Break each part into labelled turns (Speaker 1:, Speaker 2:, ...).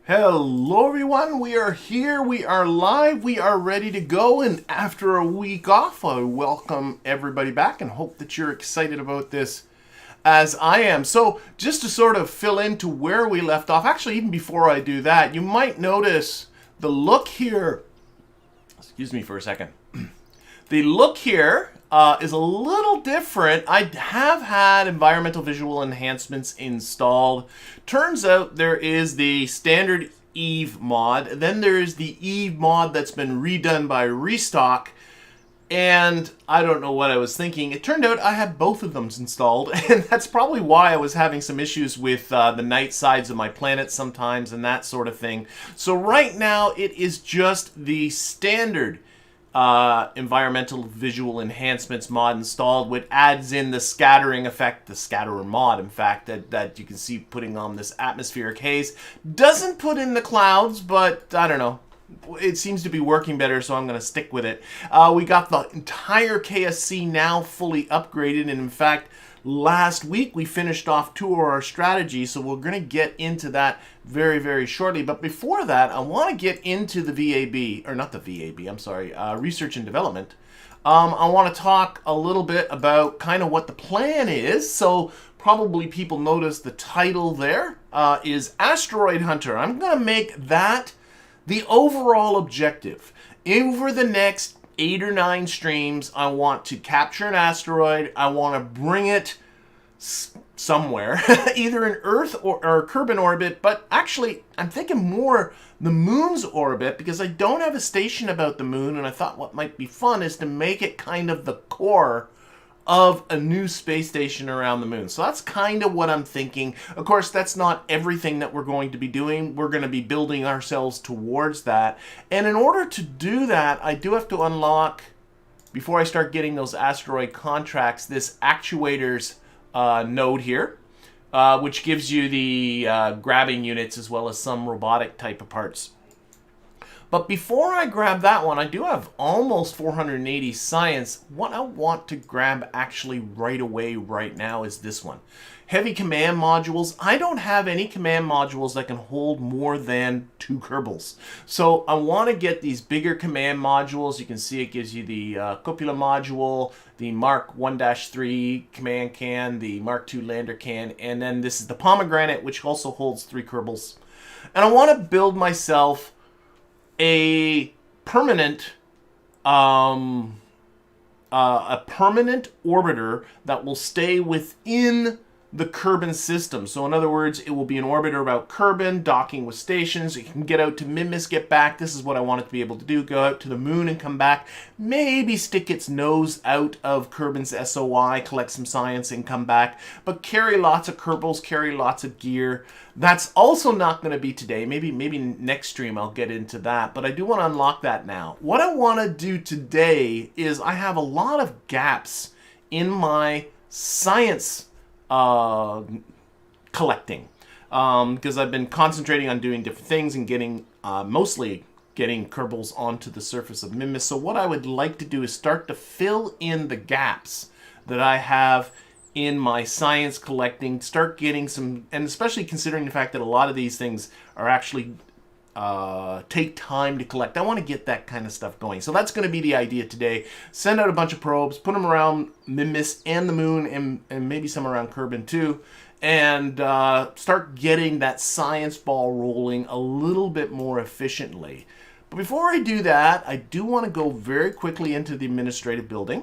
Speaker 1: Hello everyone, we are here, we are live, we are ready to go, and after a week off, I welcome everybody back and hope that you're excited about this as I am. So just to sort of fill into where we left off, actually even before I do that, you might notice the look here, excuse me for a second, the look here is a little different. I have had environmental visual enhancements installed. Turns out there is the standard Eve mod, then there is the Eve mod that's been redone by Restock, and I don't know what I was thinking. It turned out I had both of them installed, and that's probably why I was having some issues with the night sides of my planet sometimes and that sort of thing. So right now it is just the standard environmental visual enhancements mod installed, which adds in the scattering effect, the scatterer mod, in fact, that you can see putting on this atmospheric haze. Doesn't put in the clouds, but I don't know. It seems to be working better, so I'm going to stick with it. We got the entire KSC now fully upgraded, and in fact, last week we finished off 2 of our strategies, so we're going to get into that very, very shortly. But before that, I want to get into the VAB, or not the VAB, I'm sorry, research and development. I want to talk a little bit about kind of what the plan is. So probably people notice the title there is Asteroid Hunter. I'm going to make that the overall objective. Over the next 8 or 9 streams, I want to capture an asteroid. I want to bring it somewhere, either in Earth or Kerbal orbit, but actually I'm thinking more the moon's orbit, because I don't have a station about the moon, and I thought what might be fun is to make it kind of the core of a new space station around the moon. So that's kind of what I'm thinking. Of course, that's not everything that we're going to be doing. We're going to be building ourselves towards that. And in order to do that, I do have to unlock, before I start getting those asteroid contracts, this actuators node here, which gives you the grabbing units as well as some robotic type of parts. But before I grab that one, I do have almost 480 science. What I want to grab actually right away right now is this one. Heavy command modules. I don't have any command modules that can hold more than 2 Kerbals. So I want to get these bigger command modules. You can see it gives you the Copula module, the Mark 1-3 command can, the Mark 2 lander can, and then this is the pomegranate, which also holds 3 Kerbals. And I want to build myself a permanent orbiter that will stay within the Kerbal system. So in other words, it will be an orbiter about Kerbal, docking with stations. It can get out to Mimis, get back. This is what I want it to be able to do. Go out to the moon and come back. Maybe stick its nose out of Kerbal's SOI, collect some science and come back. But carry lots of Kerbals, carry lots of gear. That's also not going to be today. Maybe next stream I'll get into that. But I do want to unlock that now. What I want to do today is I have a lot of gaps in my science collecting, because I've been concentrating on doing different things and getting mostly getting Kerbals onto the surface of Mimis. So what I would like to do is start to fill in the gaps that I have in my science collecting, start getting some, and especially considering the fact that a lot of these things are actually take time to collect. I want to get that kind of stuff going. So that's going to be the idea today. Send out a bunch of probes, put them around Mimis and the moon, and maybe some around Kerbal too, and start getting that science ball rolling a little bit more efficiently. But before I do that, I do want to go very quickly into the administrative building.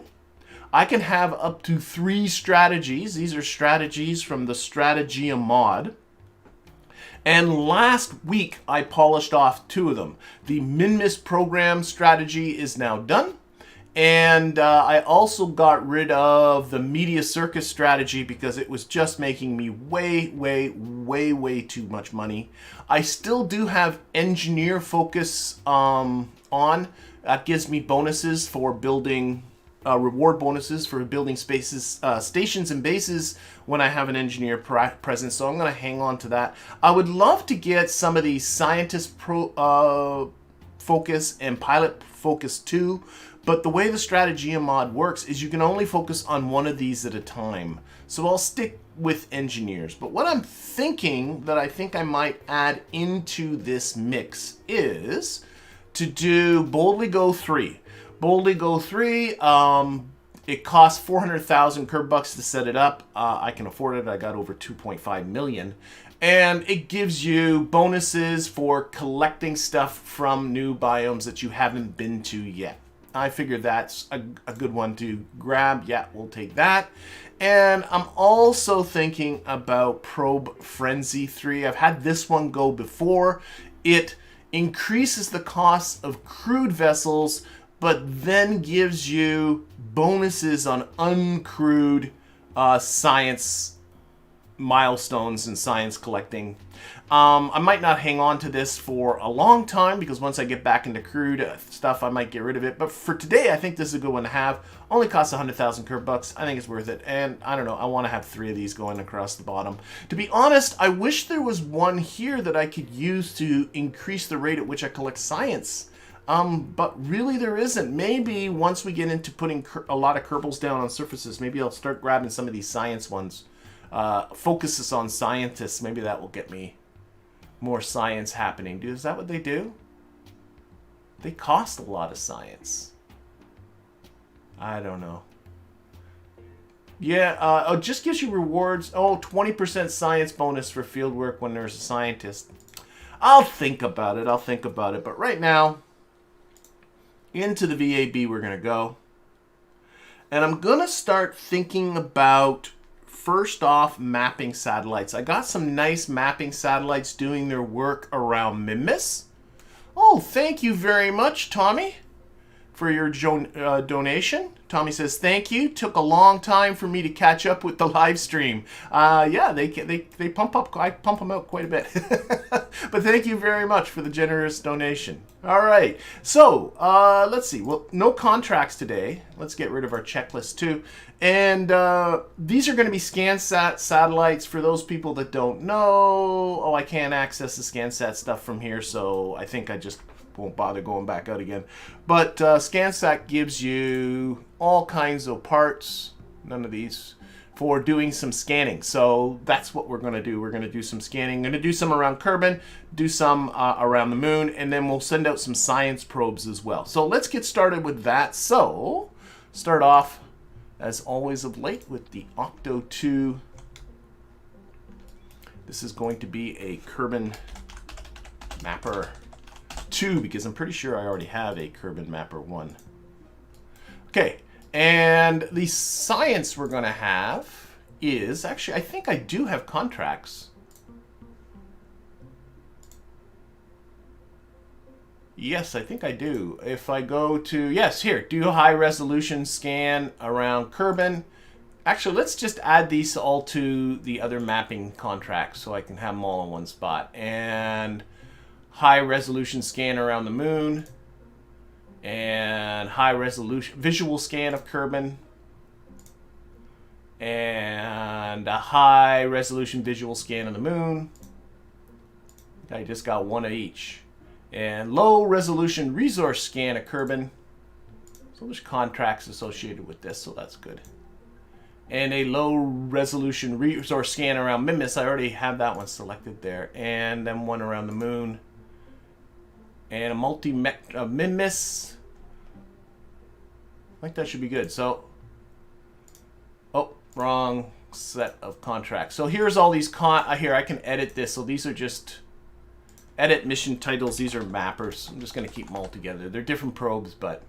Speaker 1: I can have up to 3 strategies. These are strategies from the Strategia mod. And last week, I polished off 2 of them. The Minmis program strategy is now done. And I also got rid of the Media Circus strategy because it was just making me way too much money. I still do have Engineer focus on. That gives me bonuses for building reward bonuses for building spaces, stations and bases when I have an engineer present, so I'm going to hang on to that. I would love to get some of these scientist focus and pilot focus too, but the way the Strategia mod works is you can only focus on one of these at a time. So I'll stick with engineers. But what I'm thinking that I think I might add into this mix is to do Boldly Go 3. Boldly Go 3, it costs 400,000 Kerbucks to set it up. I can afford it. I got over 2.5 million. And it gives you bonuses for collecting stuff from new biomes that you haven't been to yet. I figured that's a good one to grab. Yeah, we'll take that. And I'm also thinking about Probe Frenzy 3. I've had this one go before. It increases the cost of crewed vessels, but then gives you bonuses on uncrewed science milestones and science collecting. I might not hang on to this for a long time because once I get back into crewed stuff, I might get rid of it. But for today, I think this is a good one to have. Only costs 100,000 Kerbucks. I think it's worth it. And I don't know, I want to have 3 of these going across the bottom. To be honest, I wish there was one here that I could use to increase the rate at which I collect science. But really there isn't. Maybe once we get into putting a lot of Kerbals down on surfaces, maybe I'll start grabbing some of these science ones. Focuses on scientists. Maybe that will get me more science happening. Is that what they do? They cost a lot of science. I don't know. Yeah, it just gives you rewards. Oh, 20% science bonus for field work when there's a scientist. I'll think about it. I'll think about it. But right now, into the VAB we're going to go. And I'm going to start thinking about, first off, mapping satellites. I got some nice mapping satellites doing their work around Mimis. Oh, thank you very much, Tommy, for your donation. Tommy says, thank you. Took a long time for me to catch up with the live stream. Yeah, they pump up. I pump them out quite a bit. But thank you very much for the generous donation. All right. So let's see. Well, no contracts today. Let's get rid of our checklist too. And these are going to be SCANsat satellites for those people that don't know. Oh, I can't access the SCANsat stuff from here, so I think I just won't bother going back out again. But SCANsat gives you all kinds of parts, none of these, for doing some scanning. So that's what we're going to do. We're going to do some scanning. Going to do some around Kerbin, do some around the moon, and then we'll send out some science probes as well. So let's get started with that. So start off, as always of late, with the Octo 2. This is going to be a Kerbin Mapper 2 because I'm pretty sure I already have a Kerbin Mapper 1. Okay, and the science we're going to have is, actually, I think I do have contracts. Yes, I think I do. If I go to, yes, here, do high resolution scan around Kerbin. Actually, let's just add these all to the other mapping contracts so I can have them all in one spot. And high resolution scan around the moon. And high resolution visual scan of Kerbin. And a high resolution visual scan of the moon. I just got one of each. And low resolution resource scan of Kerbin. So there's contracts associated with this, so that's good. And a low resolution resource scan around Mimis. I already have that one selected there. And then one around the moon. And a Mimis. I think that should be good. So, oh, wrong set of contracts. So here's all these here I can edit this. So these are just edit mission titles. These are mappers. I'm just going to keep them all together. They're different probes, but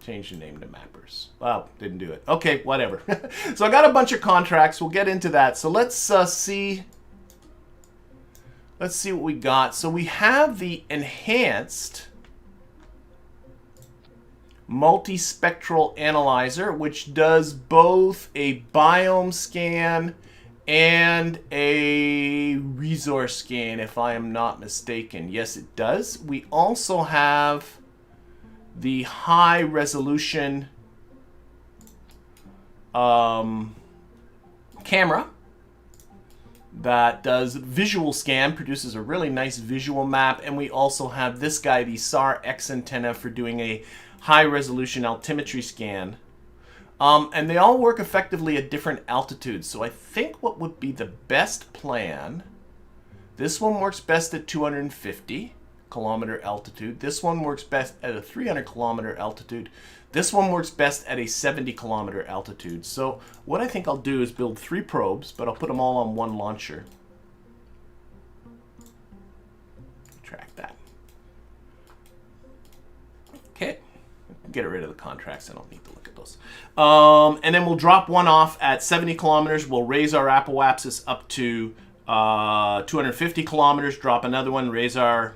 Speaker 1: change the name to mappers. Well, didn't do it. Okay, whatever. So I got a bunch of contracts. We'll get into that. So let's see. Let's see what we got. So we have the enhanced multispectral analyzer, which does both a biome scan and a resource scan, if I am not mistaken. Yes, it does. We also have the high resolution camera that does visual scan, produces a really nice visual map. And we also have this guy, the SAR X antenna, for doing a high resolution altimetry scan. And they all work effectively at different altitudes. So I think what would be the best plan, this one works best at 250 kilometer altitude. This one works best at a 300 kilometer altitude. This one works best at a 70 kilometer altitude. So what I think I'll do is build 3 probes, but I'll put them all on one launcher. Track that. Okay. Get rid of the contracts. I don't need to look at those. And then we'll drop one off at 70 kilometers. We'll raise our apoapsis up to 250 kilometers, drop another one, raise our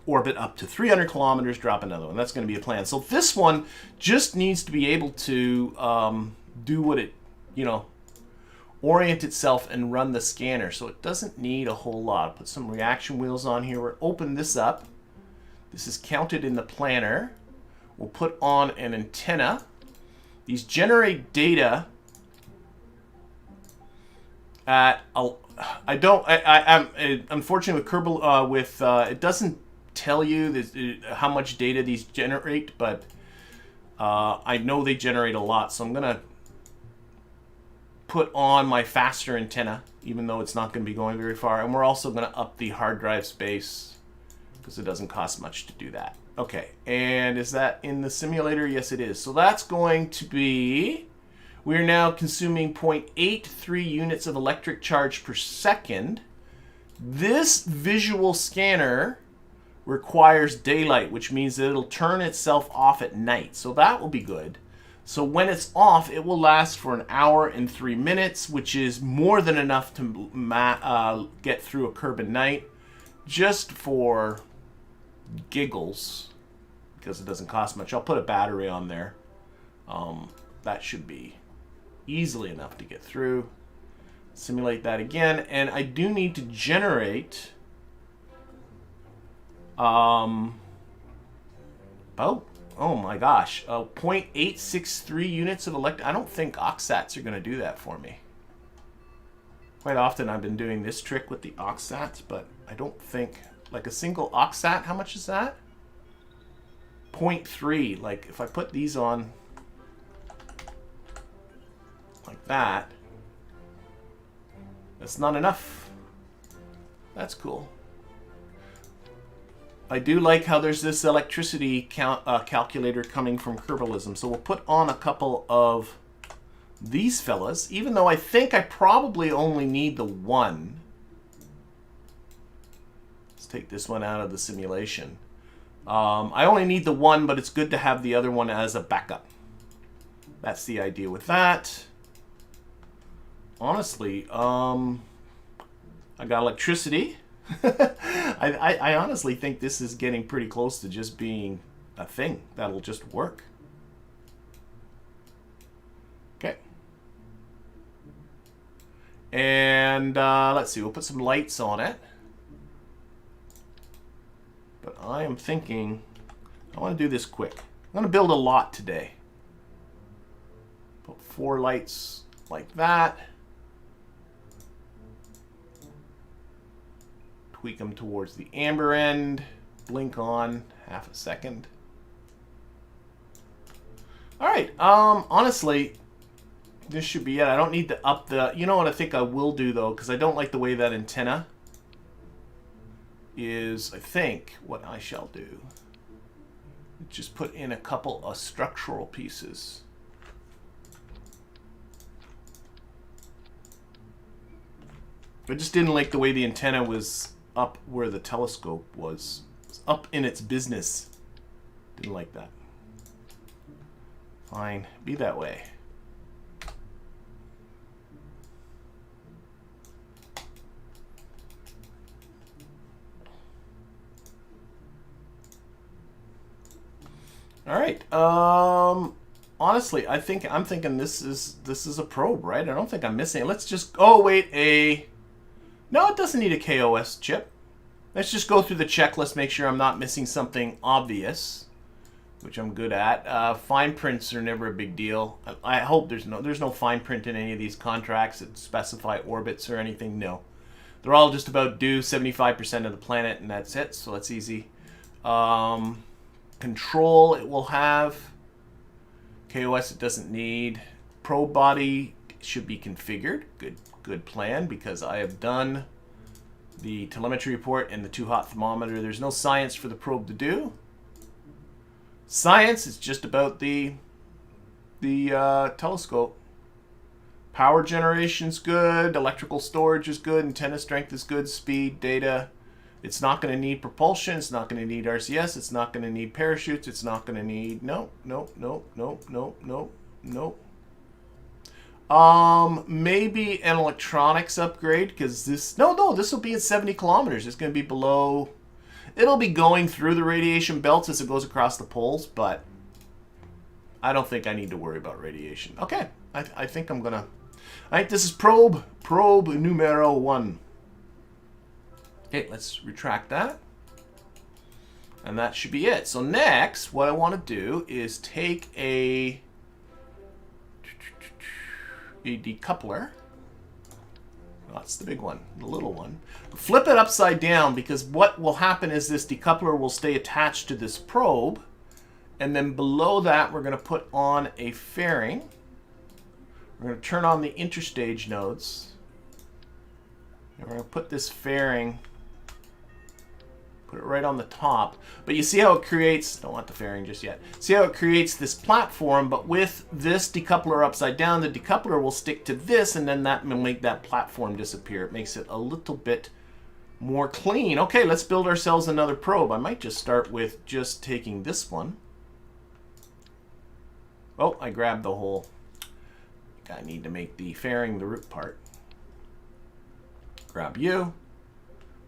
Speaker 1: orbit up to 300 kilometers, drop another one. That's going to be a plan. So this one just needs to be able to do what it, orient itself and run the scanner. So it doesn't need a whole lot. Put some reaction wheels on here. We'll open this up. This is counted in the planner. We'll put on an antenna. These generate data at I'm unfortunately with Kerbal it doesn't tell you how much data these generate, but I know they generate a lot, so I'm gonna put on my faster antenna, even though it's not going to be going very far, and we're also going to up the hard drive space because it doesn't cost much to do that. Okay, and is that in the simulator? Yes, it is. So that's going to be, we're now consuming 0.83 units of electric charge per second. This visual scanner requires daylight, which means that it'll turn itself off at night. So that will be good. So when it's off, it will last for 1 hour and 3 minutes, which is more than enough to get through a Kerb at night, just for giggles, because it doesn't cost much. I'll put a battery on there. That should be easily enough to get through. Simulate that again, and I do need to generate oh my gosh, 0.863 units of electric. I don't think OxSats are going to do that for me. Quite often I've been doing this trick with the OxSats, but I don't think, like a single OxSat, how much is that? 0.3. Like if I put these on like that, that's not enough. That's cool. I do like how there's this electricity calculator coming from Kerbalism. So we'll put on a couple of these fellas, even though I think I probably only need the one. Let's take this one out of the simulation. I only need the one, but it's good to have the other one as a backup. That's the idea with that. Honestly, I got electricity. I honestly think this is getting pretty close to just being a thing that'll just work. Okay. And let's see, we'll put some lights on it. But I am thinking, I want to do this quick. I'm going to build a lot today. Put 4 lights like that. Tweak them towards the amber end. Blink on half a second. All right. Honestly, this should be it. I don't need to up the... You know what I think I will do, though, because I don't like the way that antenna is. I think what I shall do, just put in a couple of structural pieces. I just didn't like the way the antenna was up where the telescope was. It was up in its business. Didn't like that. Fine, be that way. All right. Honestly, I'm thinking this is a probe, right? I don't think I'm missing it. Let's just... Oh wait, no, it doesn't need a KOS chip. Let's just go through the checklist, make sure I'm not missing something obvious, which I'm good at. Fine prints are never a big deal. I hope there's no fine print in any of these contracts that specify orbits or anything. No, they're all just about do 75% of the planet, and that's it. So that's easy. Control it will have. KOS it doesn't need. probe body should be configured. Good plan, because I have done the telemetry report and the too hot thermometer. There's no science for the probe to do. Science is just about the telescope. Power generation's good, electrical storage is good, antenna strength is good, speed, data. It's not going to need propulsion, it's not going to need RCS, it's not going to need parachutes, it's not going to need... Nope. Maybe an electronics upgrade, because this... No, this will be at 70 kilometers. It's going to be below... It'll be going through the radiation belts as it goes across the poles, but I don't think I need to worry about radiation. Okay, I think I'm going to... All right, this is probe numero 1. Okay, let's retract that. And that should be it. So next, what I want to do is take a decoupler. That's the big one, the little one. Flip it upside down, because what will happen is this decoupler will stay attached to this probe. And then below that, we're going to put on a fairing. We're going to turn on the interstage nodes. And we're going to put this fairing, put it right on the top. But you see how it creates, don't want the fairing just yet. See how it creates this platform, but with this decoupler upside down, the decoupler will stick to this, and then that will make that platform disappear. It makes it a little bit more clean. Okay, let's build ourselves another probe. I might just start with just taking this one. Oh, I grabbed the whole... I need to make the fairing the root part. Grab you.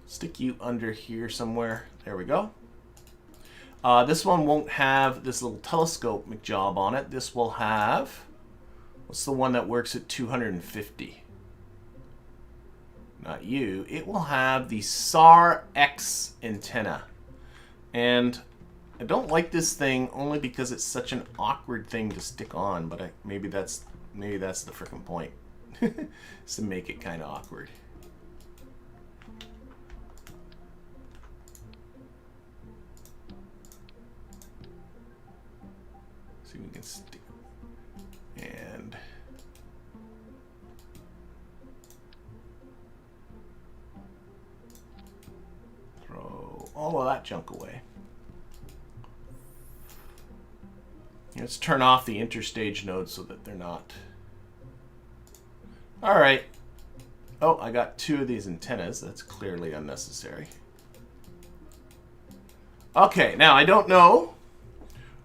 Speaker 1: Stick you under here somewhere. There we go. This one won't have this little telescope McJob on it. This will have... What's the one that works at 250? Not you. It will have the SAR X antenna. And I don't like this thing only because it's such an awkward thing to stick on, but maybe that's the frickin' point. Is to make it kind of awkward. See if we can stick and throw all of that junk away. Let's turn off the interstage nodes so that they're not. All right. Oh, I got 2 of these antennas. That's clearly unnecessary. Okay, now I don't know.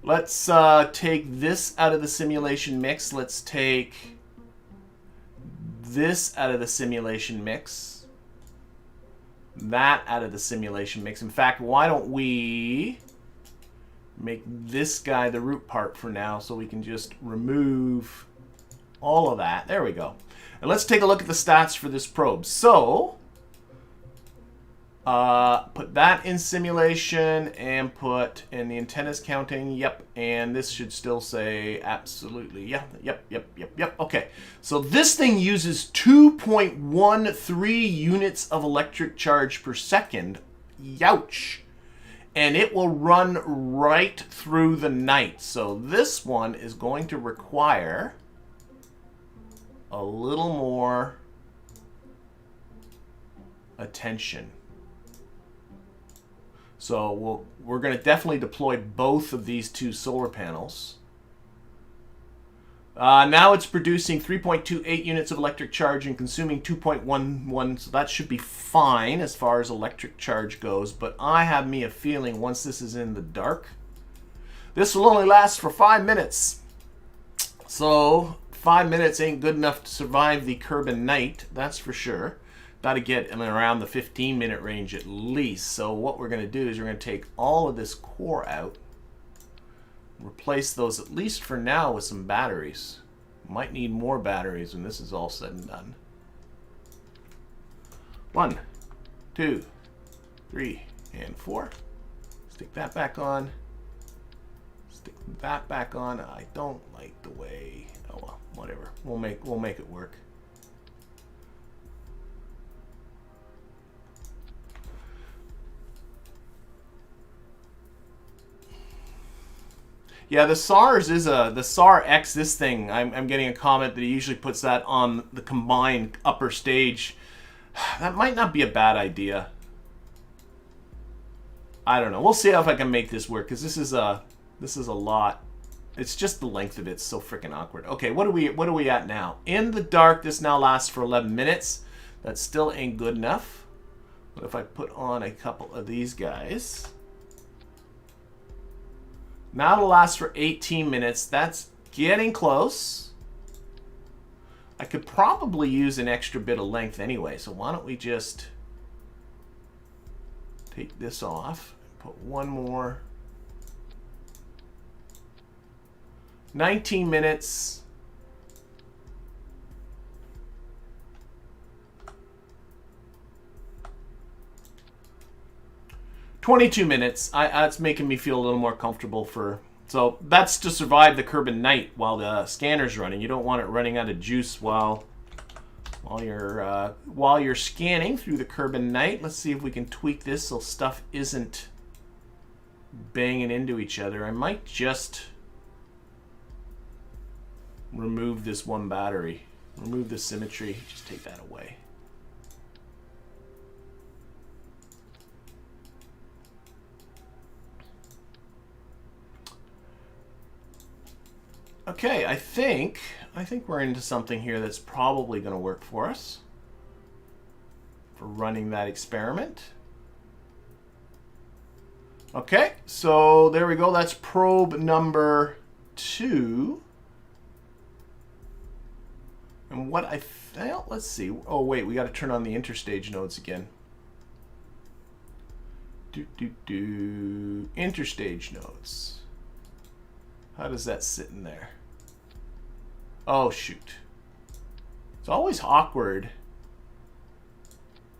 Speaker 1: Let's take this out of the simulation mix. Let's take this out of the simulation mix. That out of the simulation mix. In fact, why don't we make this guy the root part for now, so we can just remove all of that. There we go. And let's take a look at the stats for this probe. So, put that in simulation and put in the antennas counting. Yep. And this should still say absolutely. Yeah. Yep. Okay. So this thing uses 2.13 units of electric charge per second. Youch. And it will run right through the night. So this one is going to require a little more attention. So we're going to definitely deploy both of these 2 solar panels. Now it's producing 3.28 units of electric charge and consuming 2.11, so that should be fine as far as electric charge goes. But I have me a feeling once this is in the dark, this will only last for 5 minutes. So 5 minutes ain't good enough to survive the Kerbal night, that's for sure. Got to get in around the 15-minute range at least. So what we're going to do is we're going to take all of this core out. Replace those, at least for now, with some batteries. Might need more batteries when this is all said and done. 1, 2, 3, and 4. Stick that back on. Stick that back on. I don't like the way. Oh well, whatever. We'll make it work. Yeah, the SARS is the SAR X this thing. I'm getting a comment that he usually puts that on the combined upper stage. That might not be a bad idea. I don't know. We'll see if I can make this work, because this is a lot. It's just the length of it's so freaking awkward. Okay, what are we at now? In the dark, this now lasts for 11 minutes. That still ain't good enough. What if I put on a couple of these guys? Now it'll last for 18 minutes. That's getting close. I could probably use an extra bit of length anyway, so why don't we just take this off and put one more. 19 minutes. $22. That's making me feel a little more comfortable for. So that's to survive the Kerbal night while the scanner's running. You don't want it running out of juice while you're scanning through the Kerbal night. Let's see if we can tweak this so stuff isn't banging into each other. I might just remove this one battery. Remove the symmetry. Just take that away. Okay, I think we're into something here that's probably going to work for us for running that experiment. Okay, so there we go. That's probe number 2. And what I felt, let's see. Oh wait, we got to turn on the interstage nodes again. Interstage nodes. How does that sit in there? Oh, shoot. It's always awkward.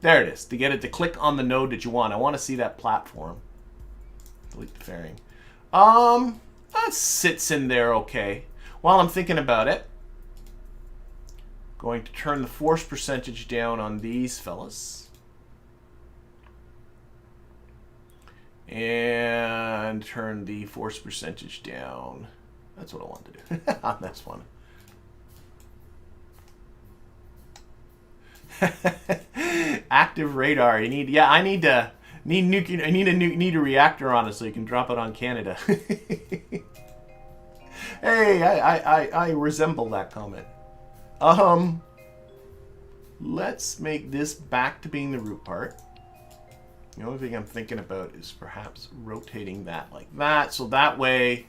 Speaker 1: There it is. To get it to click on the node that you want. I want to see that platform. Delete the fairing. That sits in there okay. While I'm thinking about it, going to turn the force percentage down on these fellas. And turn the force percentage down. That's what I want to do. On this one. Active radar. You need, yeah, I need a reactor on it so you can drop it on Canada. Hey, I resemble that comment. Let's make this back to being the root part. The only thing I'm thinking about is perhaps rotating that like that, so that way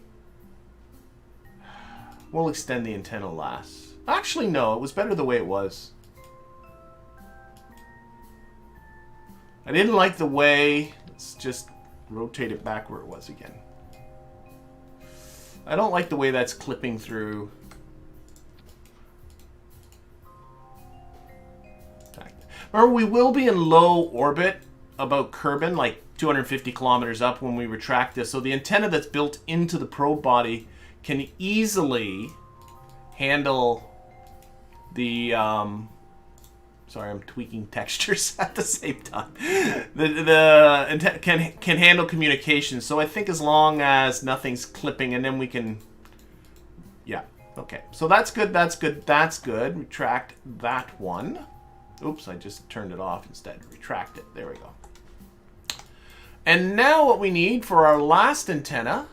Speaker 1: we'll extend the antenna last. Actually, no, it was better the way it was. I didn't like the way, let's just rotate it back where it was again. I don't like the way that's clipping through. Remember, we will be in low orbit about Kerbal, like 250 kilometers up when we retract this. So the antenna that's built into the probe body can easily handle the sorry, I'm tweaking textures at the same time. Can handle communication. So I think as long as nothing's clipping, and then we can, yeah, okay. So that's good. That's good. That's good. Retract that one. Oops, I just turned it off instead. Retract it. There we go. And now what we need for our last antenna,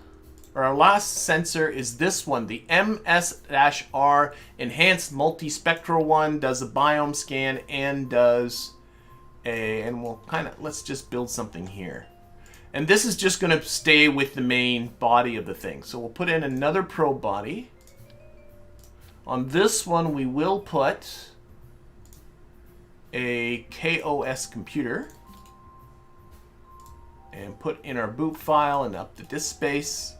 Speaker 1: or our last sensor, is this one, the MS-R Enhanced Multispectral one. Does a biome scan and does a, and we'll kind of, let's just build something here. And this is just going to stay with the main body of the thing. So we'll put in another probe body. On this one, we will put a KOS computer. And put in our boot file and up the disk space.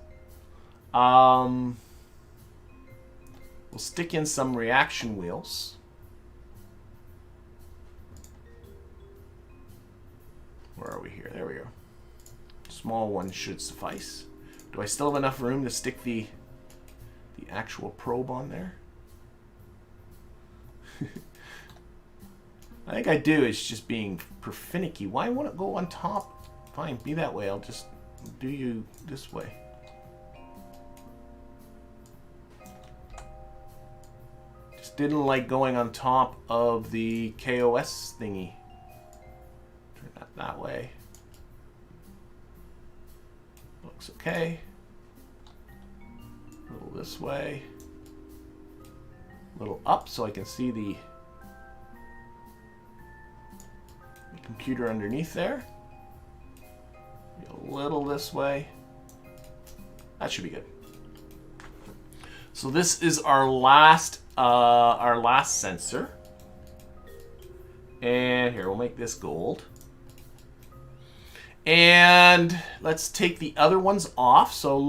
Speaker 1: We'll stick in some reaction wheels. Where are we here? There we go. Small one should suffice. Do I still have enough room to stick the actual probe on there? I think I do. It's just being finicky. Why won't it go on top? Fine, be that way. I'll just do you this way. didn't like going on top of the KOS thingy. Turn that way. Looks okay. A little this way. A little up so I can see the computer underneath there. A little this way. That should be good. So this is our last sensor. And here, we'll make this gold. And let's take the other ones off. So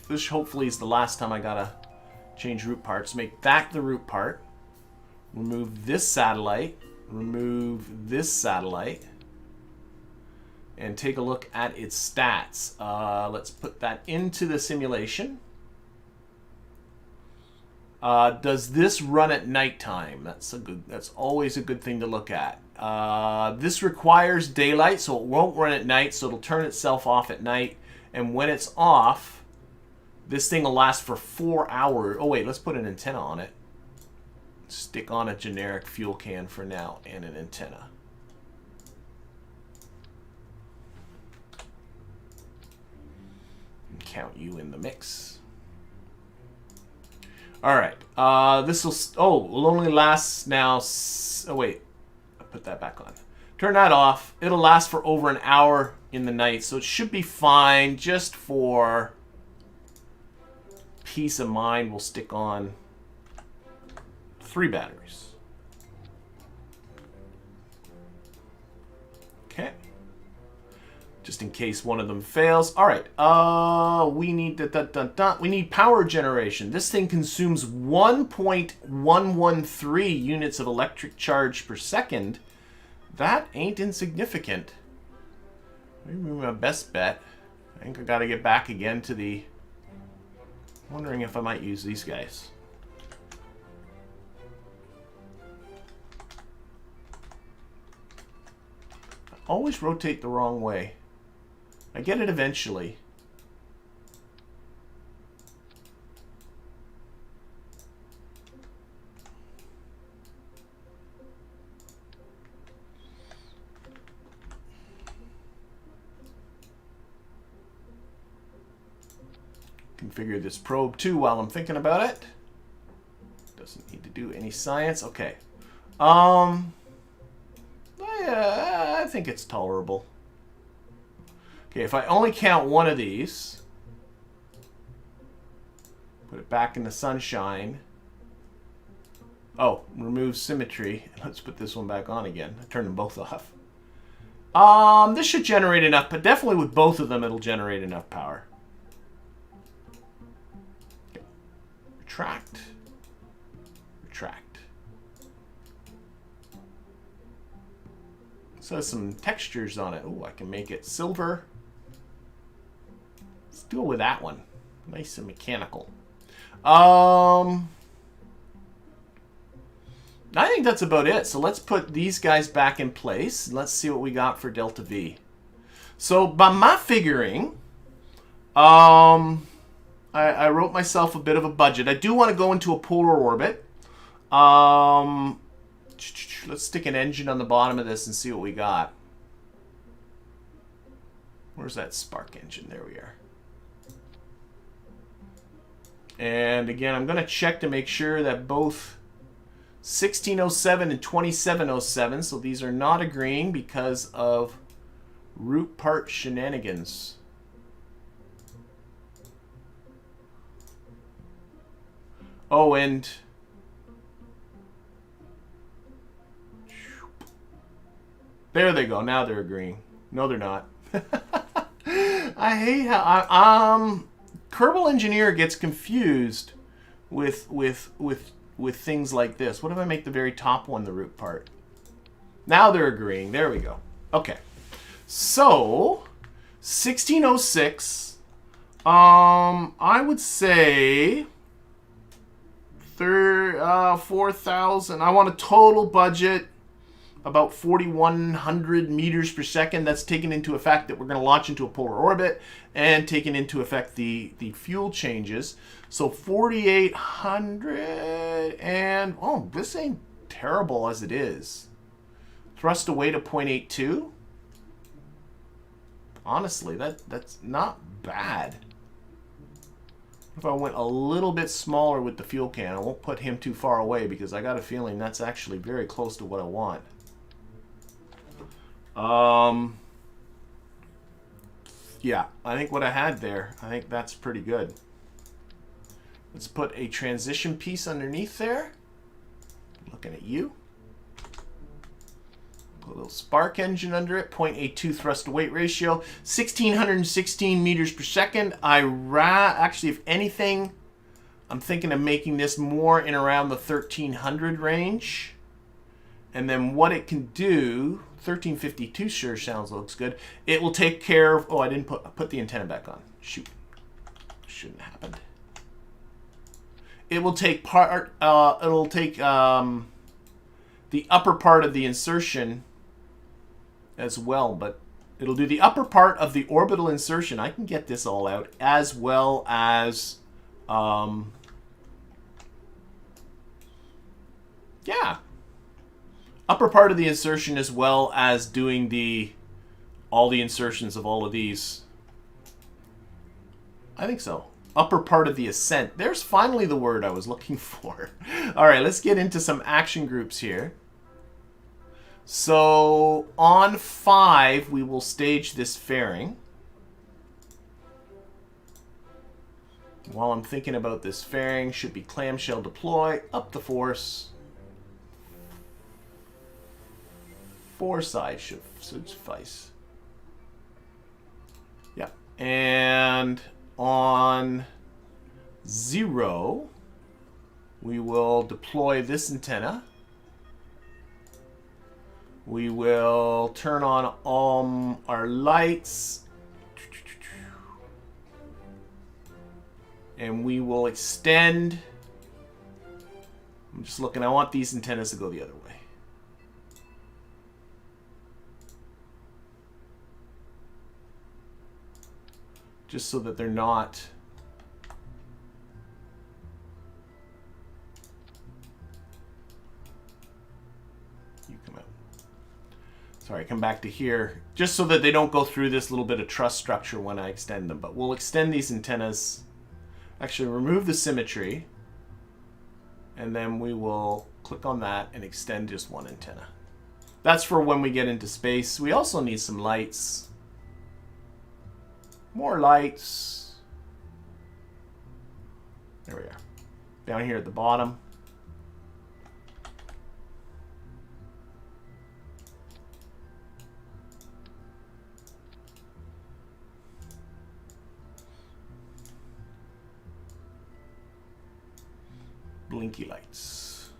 Speaker 1: this hopefully is the last time I gotta change root parts. Make that the root part. Remove this satellite. Remove this satellite. And take a look at its stats. Let's put that into the simulation. Does this run at nighttime? That's always a good thing to look at. This requires daylight, so it won't run at night, so it'll turn itself off at night. And when it's off, this thing will last for 4 hours. Oh wait, let's put an antenna on it. Stick on a generic fuel can for now and an antenna. And count you in the mix. All right, this will only last now. Oh wait, I put that back on. Turn that off. It'll last for over an hour in the night, so it should be fine. Just for peace of mind, we'll stick on 3 batteries. Okay. Just in case one of them fails. All right. We need we need power generation. This thing consumes 1.113 units of electric charge per second. That ain't insignificant. Maybe my best bet. I think I got to get back again to the. Wondering if I might use these guys. I always rotate the wrong way. I get it eventually. Configure this probe too while I'm thinking about it. Doesn't need to do any science. Okay. I think it's tolerable. Okay, if I only count one of these, put it back in the sunshine. Oh, remove symmetry. Let's put this one back on again. I turned them both off. This should generate enough, but definitely with both of them, it'll generate enough power. Okay. Retract. Retract. So some textures on it. Oh, I can make it silver. Let's go with that one. Nice and mechanical. I think that's about it. So let's put these guys back in place. Let's see what we got for delta V. So by my figuring, I wrote myself a bit of a budget. I do want to go into a polar orbit. Let's stick an engine on the bottom of this and see what we got. Where's that spark engine? There we are. And again, I'm going to check to make sure that both 1607 and 2707, so these are not agreeing because of root part shenanigans. Oh, and there they go. Now they're agreeing. No, they're not. I hate how Kerbal Engineer gets confused with things like this. What if I make the very top one the root part? Now they're agreeing. There we go. Okay. So 1606. I would say 4,000. I want a total budget about 4,100 meters per second. That's taken into effect that we're going to launch into a polar orbit and taking into effect the fuel changes. So 4,800 and, oh, this ain't terrible as it is. Thrust away to 0.82. Honestly, that's not bad. If I went a little bit smaller with the fuel can, I won't put him too far away because I got a feeling that's actually very close to what I want. Yeah, I think what I had there, I think that's pretty good. Let's put a transition piece underneath there. Looking at you. Put a little spark engine under it, 0.82 thrust to weight ratio, 1,616 meters per second. Actually, if anything, I'm thinking of making this more in around the 1,300 range. And then what it can do, 1,352 sure looks good. It will take care of, oh, I didn't put the antenna back on. Shoot. Shouldn't have happened. It will take the upper part of the insertion as well, but it'll do the upper part of the orbital insertion. I can get this all out, as well as yeah, upper part of the insertion, as well as doing all the insertions of all of these. I think so. Upper part of the ascent. There's finally the word I was looking for. All right, let's get into some action groups here. So on 5, we will stage this fairing. While I'm thinking about this fairing, should be clamshell deploy, up the force. 4 sides should suffice. Yeah, and on 0, we will deploy this antenna. We will turn on our lights. And we will extend. I'm just looking, I want these antennas to go the other way. Just so that they're not sorry, come back to here, just so that they don't go through this little bit of truss structure when I extend them. But we'll extend these antennas, actually remove the symmetry, and then we will click on that and extend just one antenna. That's for when we get into space. We also need some lights. More lights. There we are. Down here at the bottom. Blinky lights.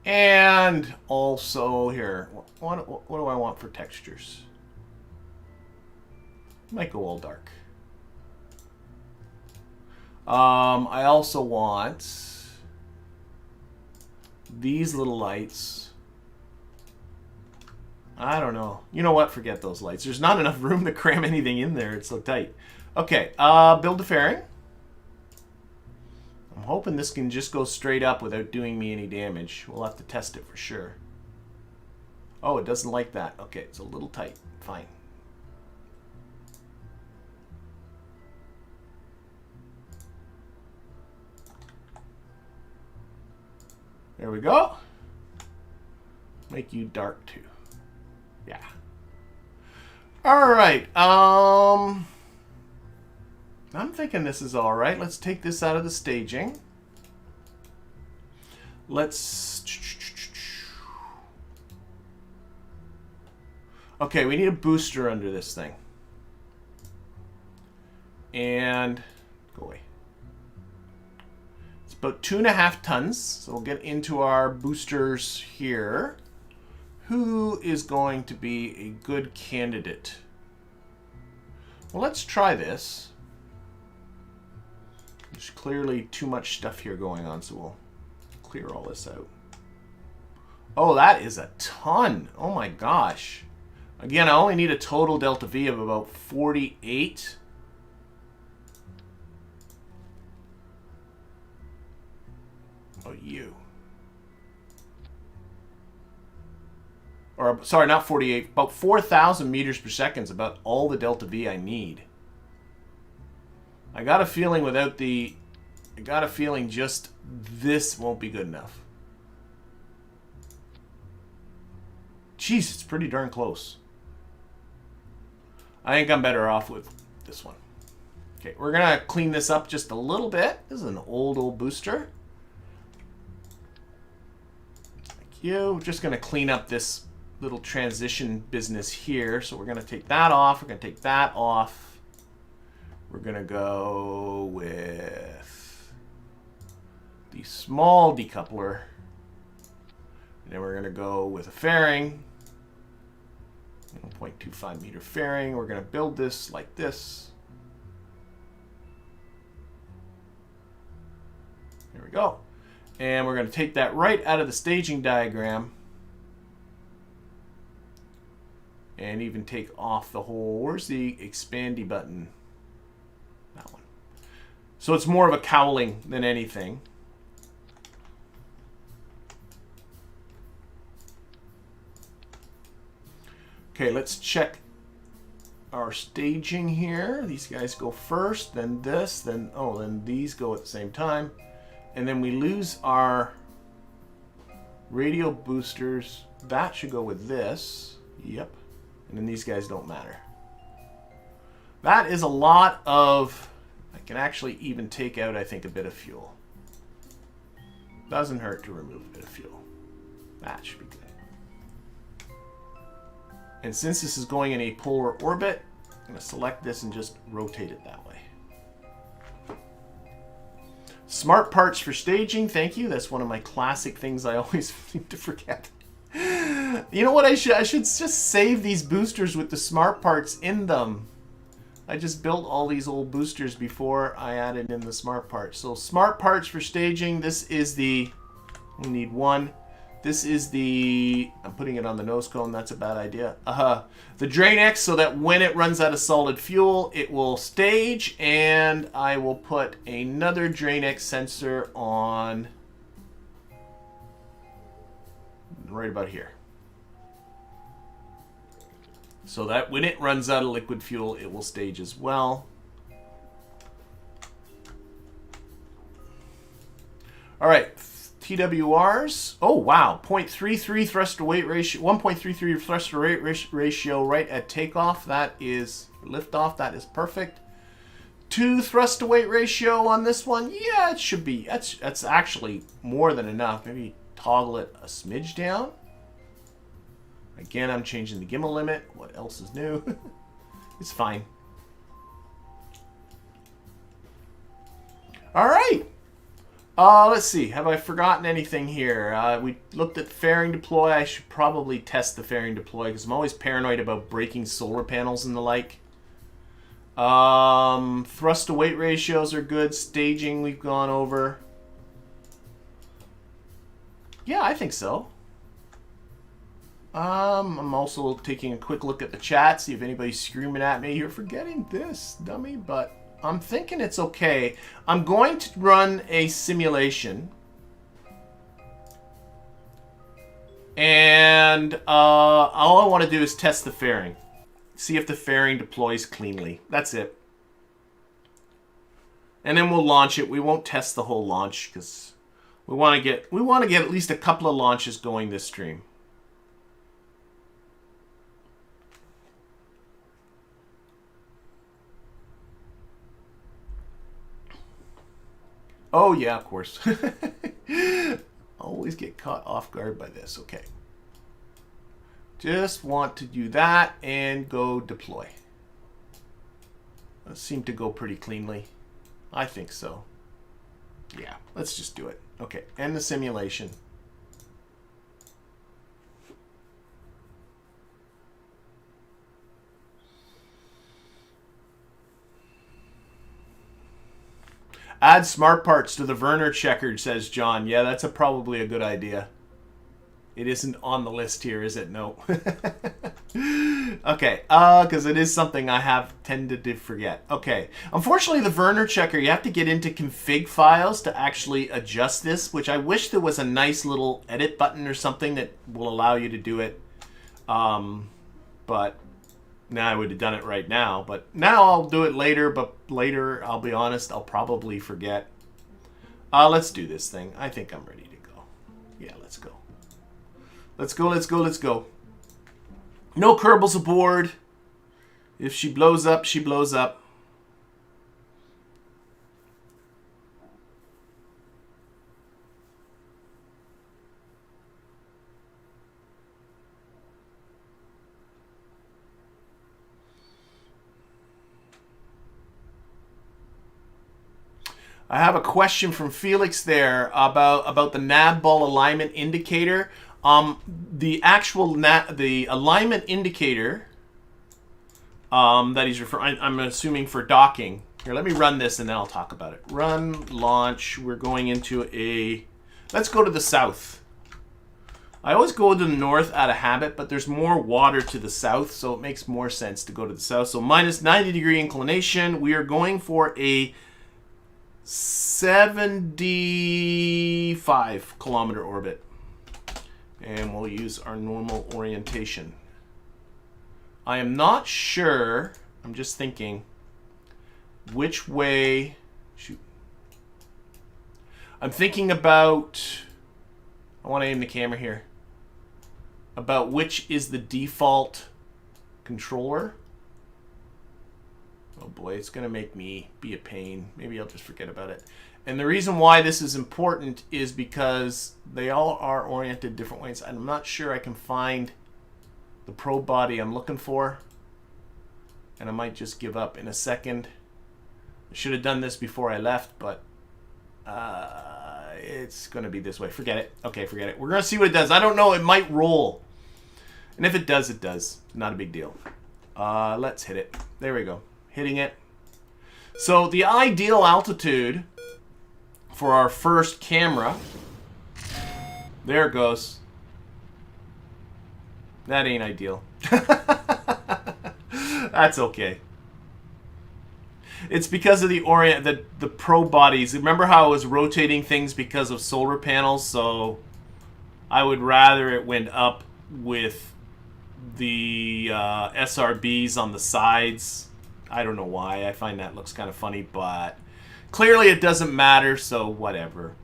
Speaker 1: And also here, what do I want for textures? Might go all dark. I also want these little lights. I don't know. You know what? Forget those lights. There's not enough room to cram anything in there. It's so tight. Okay, build a fairing. I'm hoping this can just go straight up without doing me any damage. We'll have to test it for sure. Oh, it doesn't like that. Okay, it's a little tight. Fine. There we go. Make you dark too. Yeah. All right. I'm thinking this is all right. Let's take this out of the staging. Let's... Okay, we need a booster under this thing. And... Go away. It's about 2.5 tons. So we'll get into our boosters here. Who is going to be a good candidate? Well, let's try this. There's clearly too much stuff here going on, so we'll clear all this out. Oh, that is a ton. Oh my gosh. Again, I only need a total delta V of about 48. Oh, you. Or, sorry, not 48. About 4,000 meters per second is about all the delta V I need. I got a feeling without the... I got a feeling just this won't be good enough. Jeez, it's pretty darn close. I think I'm better off with this one. Okay, we're going to clean this up just a little bit. This is an old booster. Thank you. We're just going to clean up this little transition business here. So we're going to take that off. We're going to take that off. We're going to go with the small decoupler. And then we're going to go with a fairing. 1.25 meter fairing. We're going to build this like this. There we go. And we're going to take that right out of the staging diagram. And even take off the whole... Where's the expandy button? That one. So it's more of a cowling than anything. Okay, let's check our staging here. These guys go first, then this, then these go at the same time. And then we lose our radio boosters. That should go with this. Yep. And then these guys don't matter. That is a lot of... I can actually even take out, I think, a bit of fuel. Doesn't hurt to remove a bit of fuel. That should be good. And since this is going in a polar orbit, I'm going to select this and just rotate it that way. Smart parts for staging. Thank you. That's one of my classic things I always seem to forget. You know what? I should just save these boosters with the smart parts in them. I just built all these old boosters before I added in the smart parts. So smart parts for staging. This is the... We need one. This is the... I'm putting it on the nose cone. That's a bad idea. The Drain X, so that when it runs out of solid fuel, it will stage. And I will put another Drain X sensor on right about here. So that when it runs out of liquid fuel, it will stage as well. All right. TWRs. Oh, wow. 0.33 thrust to weight ratio. 1.33 thrust to weight ratio right at takeoff. That is liftoff. That is perfect. 2 thrust to weight ratio on this one. Yeah, it should be. That's actually more than enough. Maybe toggle it a smidge down. Again, I'm changing the gimbal limit. What else is new? It's fine. All right. Let's see. Have I forgotten anything here? We looked at fairing deploy. I should probably test the fairing deploy because I'm always paranoid about breaking solar panels and the like. Thrust to weight ratios are good. Staging we've gone over. Yeah, I think so. I'm also taking a quick look at the chat, see if anybody's screaming at me, "You're forgetting this, dummy," but I'm thinking it's okay. I'm going to run a simulation. And all I want to do is test the fairing. See if the fairing deploys cleanly. That's it. And then we'll launch it. We won't test the whole launch because we want to get at least a couple of launches going this stream. Oh, yeah, of course. Always get caught off guard by this. Okay. Just want to do that and go deploy. That seemed to go pretty cleanly. I think so. Yeah, let's just do it. Okay, end the simulation. Add smart parts to the Werner checkered, says John. Yeah, that's probably a good idea. It isn't on the list here, is it? No. Okay, because it is something I have tended to forget. Okay, unfortunately the Werner checker, you have to get into config files to actually adjust this, which I wish there was a nice little edit button or something that will allow you to do it. But now I would have done it right now, but now I'll do it later, but later, I'll be honest, I'll probably forget. Let's do this thing. I think I'm ready to go. Yeah, let's go. Let's go, let's go, let's go. No Kerbals aboard. If she blows up, she blows up. I have a question from Felix there about the Navball alignment indicator. The actual the alignment indicator that he's referring, I'm assuming for docking. Here, let me run this and then I'll talk about it. Run, launch. We're going into a. Let's go to the south. I always go to the north out of habit, but there's more water to the south, so it makes more sense to go to the south. So minus 90 degree inclination. We are going for a 75 kilometer orbit. And we'll use our normal orientation. I am not sure, I'm just thinking, which way, shoot. I'm thinking about, I want to aim the camera here, about which is the default controller. Oh boy, it's going to make me be a pain. Maybe I'll just forget about it. And the reason why this is important is because they all are oriented different ways. I'm not sure I can find the probe body I'm looking for. And I might just give up in a second. I should have done this before I left, but it's going to be this way. Forget it. Okay, forget it. We're going to see what it does. I don't know. It might roll. And if it does, it does. Not a big deal. Let's hit it. There we go. Hitting it. So the ideal altitude for our first camera, there it goes. That ain't ideal. That's okay. It's because of the probe bodies. Remember how I was rotating things because of solar panels? So I would rather it went up with the SRBs on the sides. I don't know why. I find that looks kind of funny, but clearly it doesn't matter, so whatever.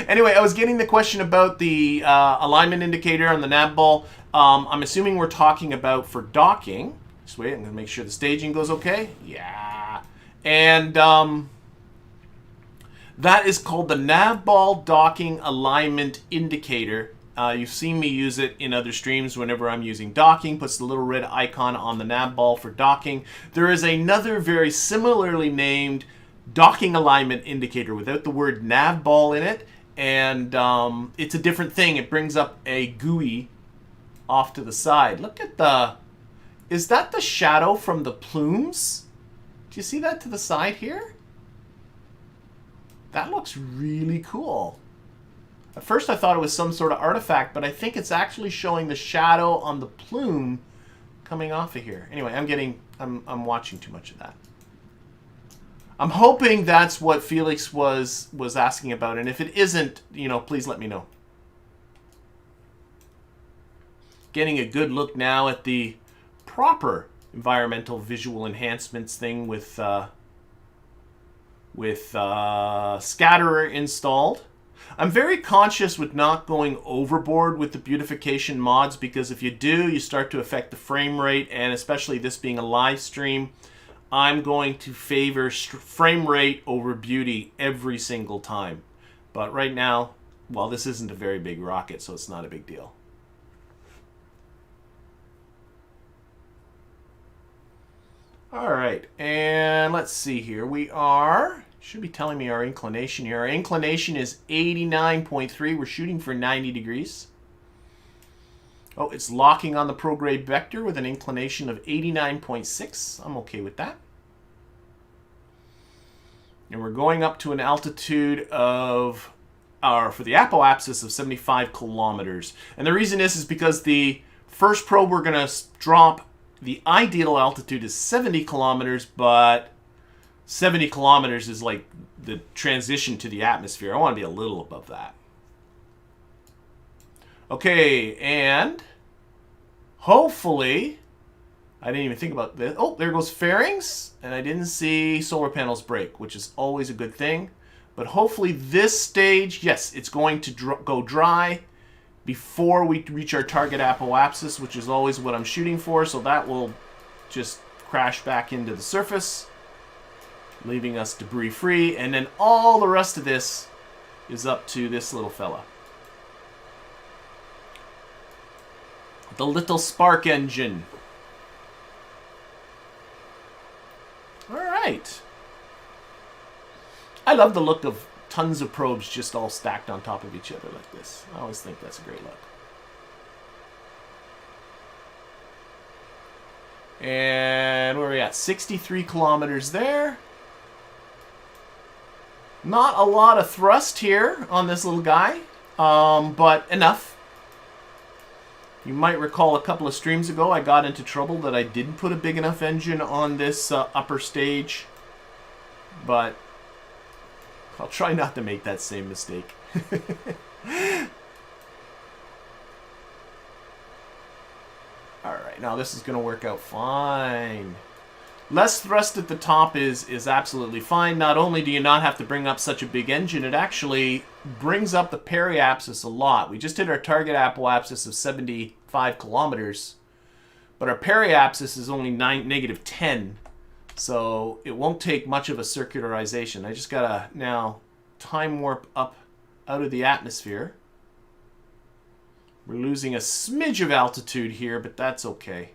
Speaker 1: Anyway, I was getting the question about the alignment indicator on the Navball. I'm assuming we're talking about for docking. Just wait, I'm going to make sure the staging goes okay. Yeah. And that is called the Navball Docking Alignment Indicator. You've seen me use it in other streams whenever I'm using docking. Puts the little red icon on the Navball for docking. There is another very similarly named docking alignment indicator without the word Navball in it. And it's a different thing. It brings up a GUI off to the side. Look at the... Is that the shadow from the plumes? Do you see that to the side here? That looks really cool. At first I thought it was some sort of artifact, but I think it's actually showing the shadow on the plume coming off of here. Anyway, I'm watching too much of that. I'm hoping that's what Felix was asking about, and if it isn't, you know, please let me know. Getting a good look now at the proper environmental visual enhancements thing with Scatterer installed. I'm very conscious with not going overboard with the beautification mods, because if you do, you start to affect the frame rate, and especially this being a live stream, I'm going to favor frame rate over beauty every single time. But right now, well, this isn't a very big rocket, so it's not a big deal. All right, and let's see here. We are... Should be telling me our inclination here. Our inclination is 89.3. We're shooting for 90 degrees. Oh, it's locking on the prograde vector with an inclination of 89.6. I'm okay with that. And we're going up to an altitude of for the apoapsis of 75 kilometers. And the reason is because the first probe we're going to drop, the ideal altitude is 70 kilometers, but 70 kilometers is like the transition to the atmosphere. I want to be a little above that. Okay, and hopefully, I didn't even think about this. Oh, there goes fairings, and I didn't see solar panels break, which is always a good thing. But hopefully this stage, yes, it's going to go dry before we reach our target apoapsis, which is always what I'm shooting for. So that will just crash back into the surface, leaving us debris free. And then all the rest of this is up to this little fella. The little spark engine. All right. I love the look of tons of probes just all stacked on top of each other like this. I always think that's a great look. And where are we at? 63 kilometers there. Not a lot of thrust here on this little guy, but enough. You might recall a couple of streams ago I got into trouble that I didn't put a big enough engine on this upper stage. But I'll try not to make that same mistake. Alright, now this is going to work out fine. Less thrust at the top is absolutely fine. Not only do you not have to bring up such a big engine, it actually brings up the periapsis a lot. We just hit our target apoapsis of 75 kilometers, but our periapsis is only negative 10, so it won't take much of a circularization. I just gotta now time warp up out of the atmosphere. We're losing a smidge of altitude here, but that's okay.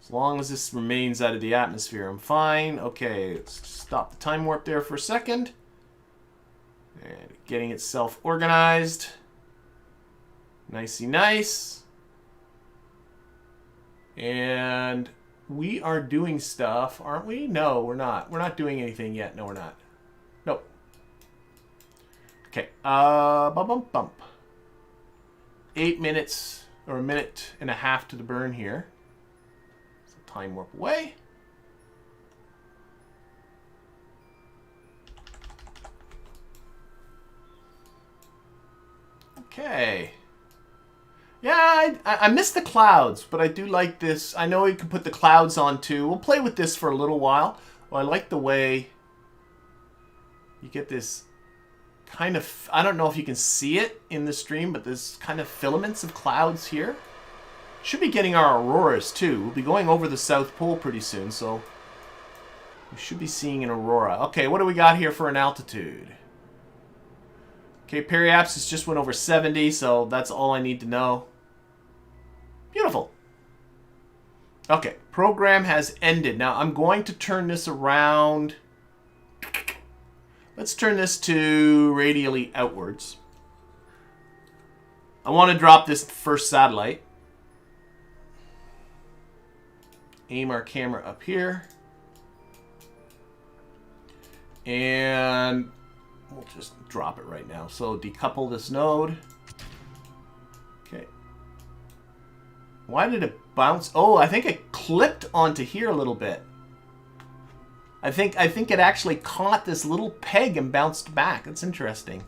Speaker 1: As long as this remains out of the atmosphere, I'm fine. Okay, let's stop the time warp there for a second. And getting itself organized. Nicey nice. And we are doing stuff, aren't we? No, we're not. We're not doing anything yet. No, we're not. Nope. Okay. Bump. 8 minutes, or a minute and a half to the burn here. Time warp away. Okay. Yeah, I miss the clouds, but I do like this. I know you can put the clouds on too. We'll play with this for a little while. Well, I like the way you get this kind of, I don't know if you can see it in the stream, but there's kind of filaments of clouds here. Should be getting our auroras too. We'll be going over the South Pole pretty soon, so we should be seeing an aurora. Okay, what do we got here for an altitude? Okay, periapsis just went over 70, so that's all I need to know. Beautiful. Okay, program has ended. Now I'm going to turn this around. Let's turn this to radially outwards. I want to drop this first satellite. Aim our camera up here. And we'll just drop it right now. So decouple this node. Okay. Why did it bounce? Oh, I think it clipped onto here a little bit. I think it actually caught this little peg and bounced back. That's interesting.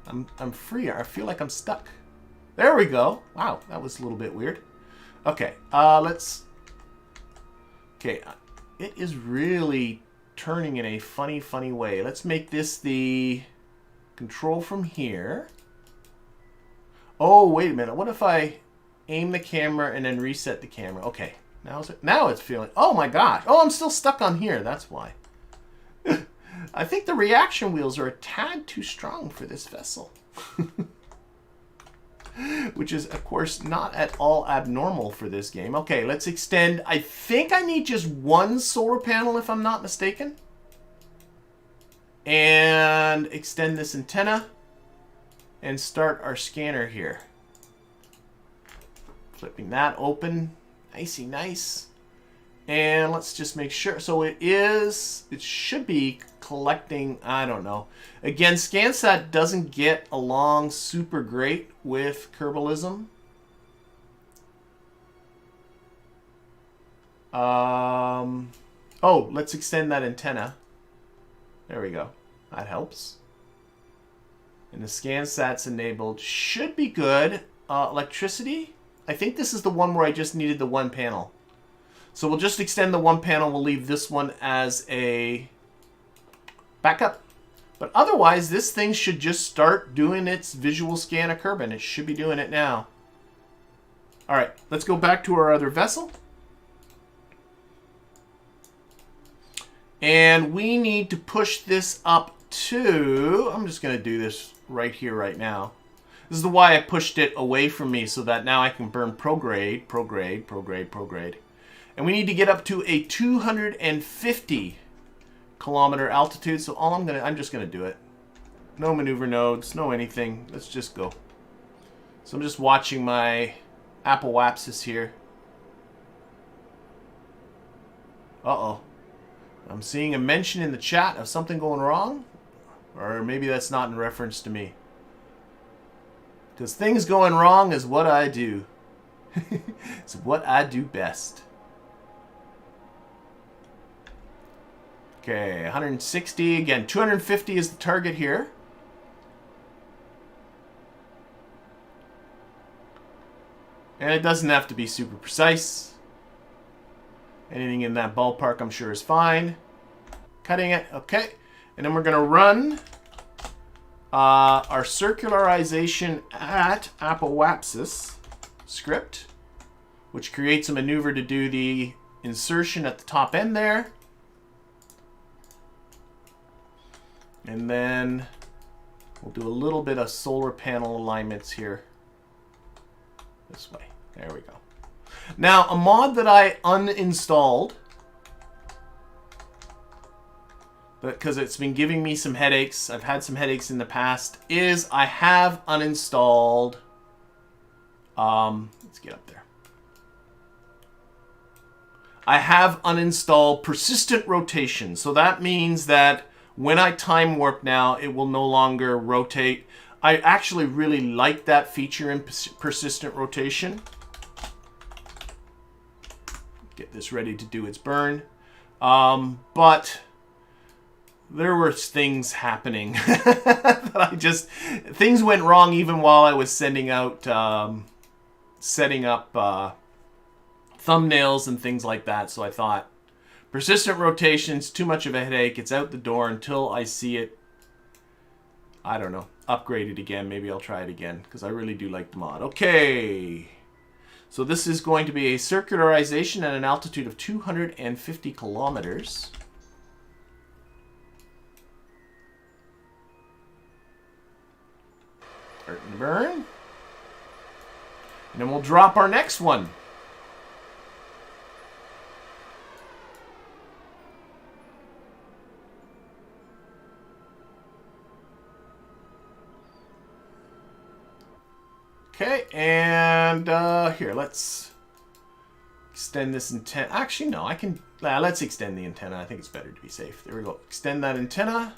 Speaker 1: I'm free. I feel like I'm stuck. There we go. Wow, that was a little bit weird. Okay, let's... Okay, it is really turning in a funny way. Let's make this the control from here. Oh, wait a minute. What if I aim the camera and then reset the camera? Okay, now it's feeling... Oh my gosh. Oh, I'm still stuck on here. That's why. I think the reaction wheels are a tad too strong for this vessel. Which is, of course, not at all abnormal for this game. Okay, let's extend. I think I need just one solar panel, if I'm not mistaken. And extend this antenna. And start our scanner here. Flipping that open. Nicey nice. And let's just make sure. So it should be collecting, I don't know. Again, SCANsat doesn't get along super great with Kerbalism. Oh, let's extend that antenna. There we go. That helps. And the SCANsat's enabled. Should be good. Electricity. I think this is the one where I just needed the one panel. So we'll just extend the one panel. We'll leave this one as a backup. But otherwise, this thing should just start doing its visual scan of Kerbin. It should be doing it now. All right, let's go back to our other vessel. And we need to push this up to, I'm just going to do this right here, right now. This is why I pushed it away from me, so that now I can burn prograde. And we need to get up to a 250 kilometer altitude. So I'm just going to do it. No maneuver nodes, no anything. Let's just go. So I'm just watching my Apple Wapsis here. Uh-oh. I'm seeing a mention in the chat of something going wrong. Or maybe that's not in reference to me. Because things going wrong is what I do. It's what I do best. Okay, 160. Again, 250 is the target here. And it doesn't have to be super precise. Anything in that ballpark, I'm sure, is fine. Cutting it. Okay. And then we're going to run our circularization at Apple Wapsis script, which creates a maneuver to do the insertion at the top end there. And then we'll do a little bit of solar panel alignments here. This way. There we go. Now, a mod that I uninstalled, because it's been giving me some headaches, I've had some headaches in the past, is I have uninstalled, let's get up there. I have uninstalled persistent rotation. So that means that when I time warp now, it will no longer rotate. I actually really like that feature in persistent rotation. Get this ready to do its burn. But there were things happening that things went wrong even while I was setting up thumbnails and things like that. So I thought, persistent rotation's too much of a headache. It's out the door until I see it, I don't know, upgraded again. Maybe I'll try it again because I really do like the mod. Okay. So this is going to be a circularization at an altitude of 250 kilometers. Starting to burn. And then we'll drop our next one. Okay, and here, let's extend this antenna. Actually, no, I can, let's extend the antenna. I think it's better to be safe. There we go. Extend that antenna.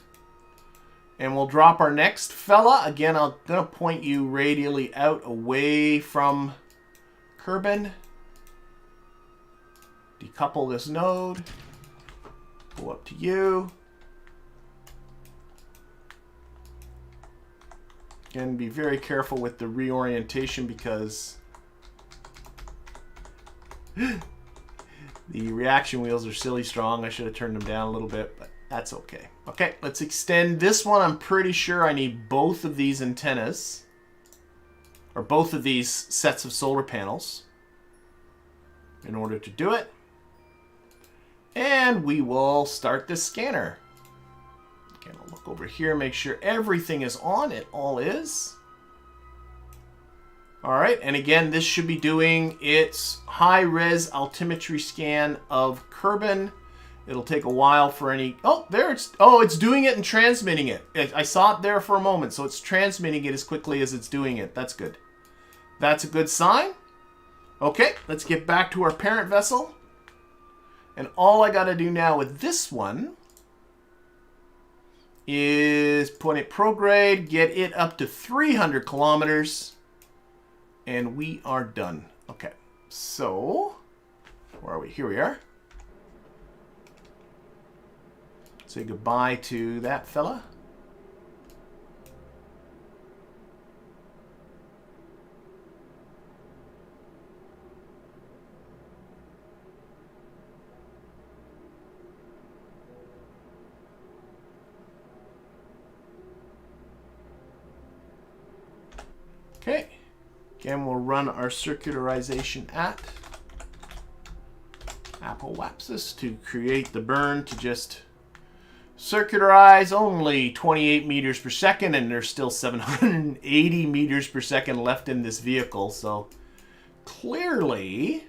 Speaker 1: And we'll drop our next fella. Again, I'm going to point you radially out away from Kerbin. Decouple this node. Go up to you. Again, be very careful with the reorientation because the reaction wheels are silly strong. I should have turned them down a little bit, but that's okay. Okay, let's extend this one. I'm pretty sure I need both of these antennas, or both of these sets of solar panels in order to do it. And we will start this scanner. Again, I'll look over here, make sure everything is on. It all is. All right, and again, this should be doing its high-res altimetry scan of Kerbin. It'll take a while for any... Oh, there it's... Oh, it's doing it and transmitting it. I saw it there for a moment, so it's transmitting it as quickly as it's doing it. That's good. That's a good sign. Okay, let's get back to our parent vessel. And all I got to do now with this one is put it prograde, get it up to 300 kilometers, and we are done. Okay, so where are we? Here we are. Say goodbye to that fella. Okay, again, we'll run our circularization at Apoapsis to create the burn to just circularize only 28 meters per second, and there's still 780 meters per second left in this vehicle, so clearly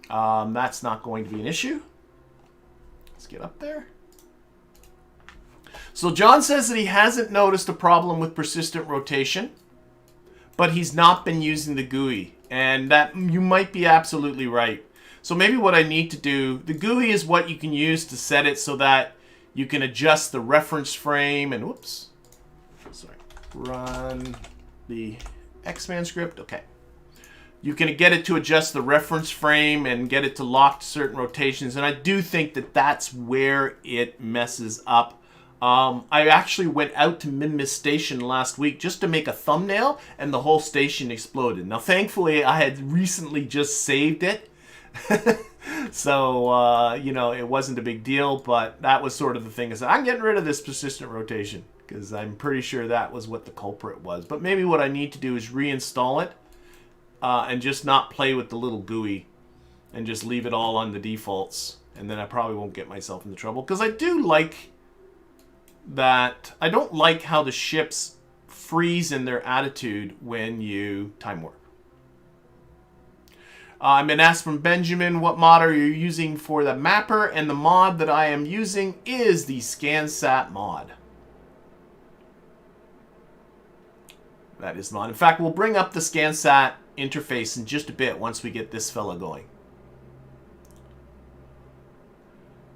Speaker 1: that's not going to be an issue. Let's get up there. So John says that he hasn't noticed a problem with persistent rotation, but he's not been using the GUI. And that you might be absolutely right. So maybe what I need to do, the GUI is what you can use to set it so that you can adjust the reference frame and, whoops, sorry, run the Xman script. Okay. You can get it to adjust the reference frame and get it to lock to certain rotations. And I do think that that's where it messes up. I actually went out to Minmis Station last week just to make a thumbnail, and the whole station exploded. Now, thankfully, I had recently just saved it. So, you know, it wasn't a big deal, but that was sort of the thing. Is I'm getting rid of this persistent rotation because I'm pretty sure that was what the culprit was. But maybe what I need to do is reinstall it and just not play with the little GUI and just leave it all on the defaults. And then I probably won't get myself into trouble, because I do like that. I don't like how the ships freeze in their attitude when you time warp. I'm been asked from Benjamin, what mod are you using for the mapper? And the mod that I am using is the SCANsat mod. That is mod. In fact, we'll bring up the SCANsat interface in just a bit once we get this fella going.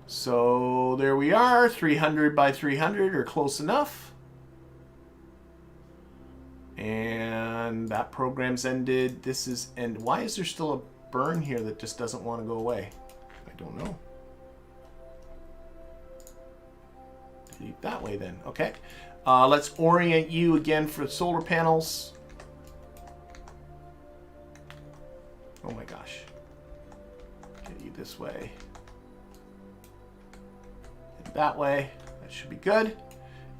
Speaker 1: So there we are, 300 by 300 or close enough. And that program's ended. This is, and why is there still a burn here that just doesn't want to go away? I don't know. Delete that way then. Okay. Let's orient you again for solar panels. Oh my gosh. Get you this way. That way, that should be good.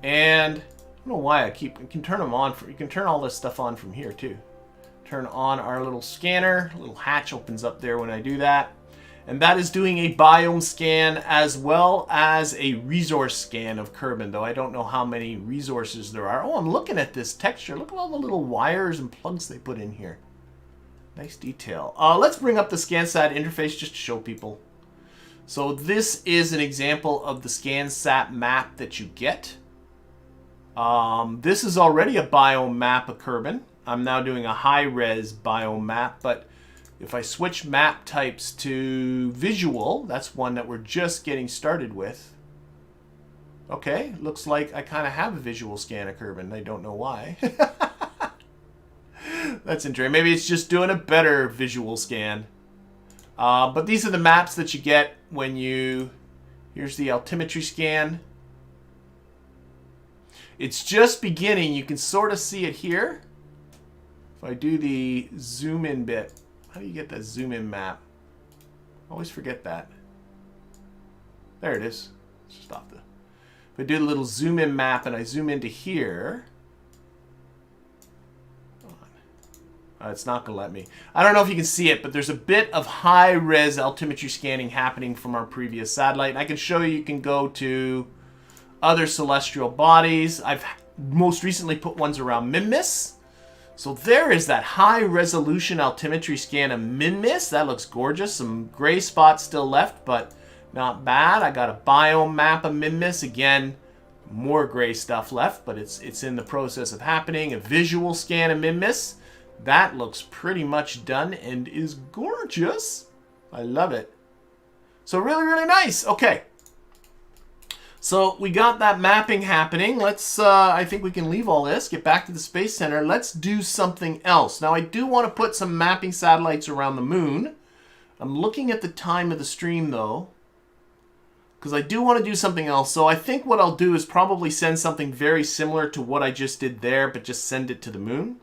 Speaker 1: And I don't know why you can turn them on. You can turn all this stuff on from here too. Turn on our little scanner. A little hatch opens up there when I do that. And that is doing a biome scan as well as a resource scan of Kerbin, though I don't know how many resources there are. Oh, I'm looking at this texture. Look at all the little wires and plugs they put in here. Nice detail. Let's bring up the SCANsat interface just to show people. So this is an example of the SCANsat map that you get. This is already a biome map of Kerbin. I'm now doing a high-res biome map, but if I switch map types to visual, that's one that we're just getting started with. Okay, looks like I kind of have a visual scan of Kerbin. I don't know why. That's interesting. Maybe it's just doing a better visual scan. But these are the maps that you get when you... Here's the altimetry scan. It's just beginning. You can sort of see it here. If I do the zoom in bit, how do you get that zoom in map? I always forget that. There it is. Let's stop the... If I do the little zoom in map and I zoom into here... it's not going to let me. I don't know if you can see it, but there's a bit of high-res altimetry scanning happening from our previous satellite. And I can show you can go to other celestial bodies. I've most recently put ones around Minmis. So there is that high-resolution altimetry scan of Minmis. That looks gorgeous. Some gray spots still left, but not bad. I got a biome map of Minmis. Again, more gray stuff left, but it's in the process of happening. A visual scan of Minmis. That looks pretty much done and is gorgeous. I love it. So really, really nice. Okay. So we got that mapping happening. Let's, I think we can leave all this, get back to the Space Center. Let's do something else. Now I do want to put some mapping satellites around the moon. I'm looking at the time of the stream though, because I do want to do something else. So I think what I'll do is probably send something very similar to what I just did there, but just send it to the moon.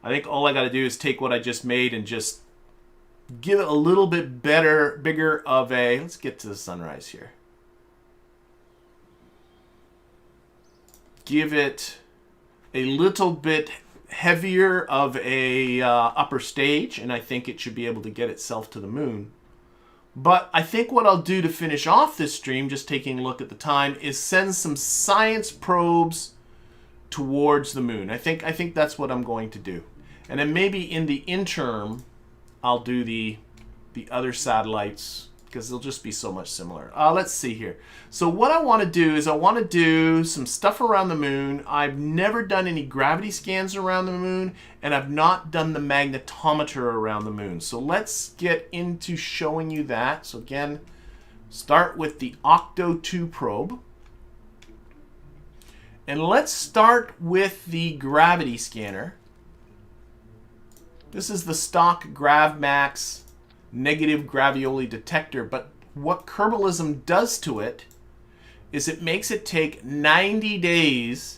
Speaker 1: I think all I got to do is take what I just made and just give it a little bit bigger of a... Let's get to the sunrise here. Give it a little bit heavier of a upper stage, and I think it should be able to get itself to the moon. But I think what I'll do to finish off this stream, just taking a look at the time, is send some science probes towards the moon. I think that's what I'm going to do. And then maybe in the interim, I'll do the other satellites, because they'll just be so much similar. Let's see here. So what I want to do is I want to do some stuff around the moon. I've never done any gravity scans around the moon, and I've not done the magnetometer around the moon. So let's get into showing you that. So again, start with the Octo 2 probe. And let's start with the gravity scanner. This is the stock GravMax negative gravioli detector, but what Kerbalism does to it is it makes it take 90 days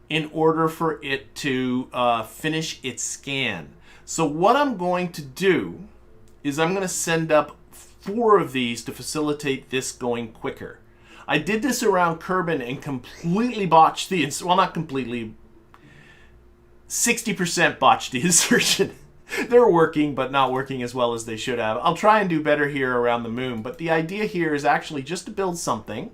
Speaker 1: in order for it to finish its scan. So what I'm going to do is I'm going to send up 4 of these to facilitate this going quicker. I did this around Kerbin and completely botched the, well, not completely, 60% botched the insertion. They're working, but not working as well as they should have. I'll try and do better here around the moon, but the idea here is actually just to build something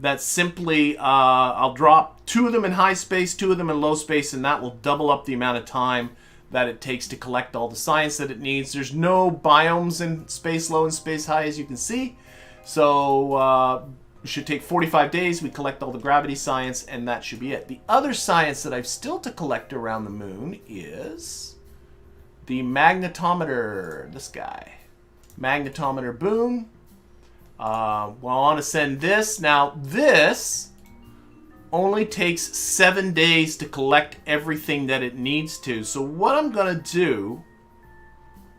Speaker 1: that simply, I'll drop 2 of them in high space, 2 of them in low space, and that will double up the amount of time that it takes to collect all the science that it needs. There's no biomes in space low and space high, as you can see. So it should take 45 days. We collect all the gravity science, and that should be it. The other science that I've still to collect around the moon is the magnetometer, this guy. Magnetometer boom. Well, I want to send this. Now, this only takes 7 days to collect everything that it needs to. So what I'm going to do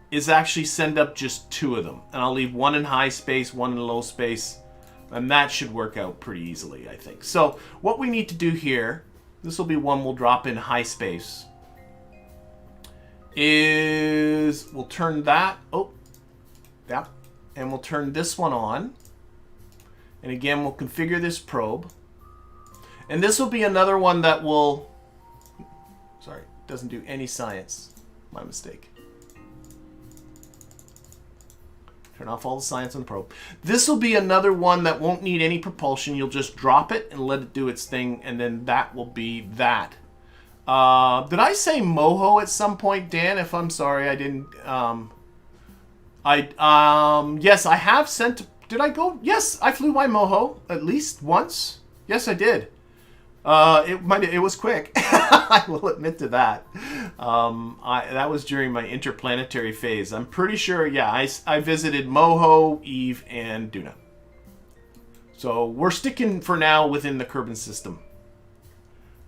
Speaker 1: is actually send up just 2 of them. And I'll leave 1 in high space, 1 in low space. And that should work out pretty easily, I think. So what we need to do here, this will be one we'll drop in high space, is we'll turn that, and we'll turn this one on. And again, we'll configure this probe. And this will be another one that will, sorry, doesn't do any science. My mistake. Turn off all the science on the probe. This will be another one that won't need any propulsion. You'll just drop it and let it do its thing, and then that will be that. Did I say Moho at some point, Dan? If I'm sorry, I didn't. Yes, I have sent. Did I go? Yes, I flew by Moho at least once. Yes, I did. It was quick. I will admit to that. That was during my interplanetary phase. I'm pretty sure. Yeah, I visited Moho, Eve, and Duna. So we're sticking for now within the Kerbin system.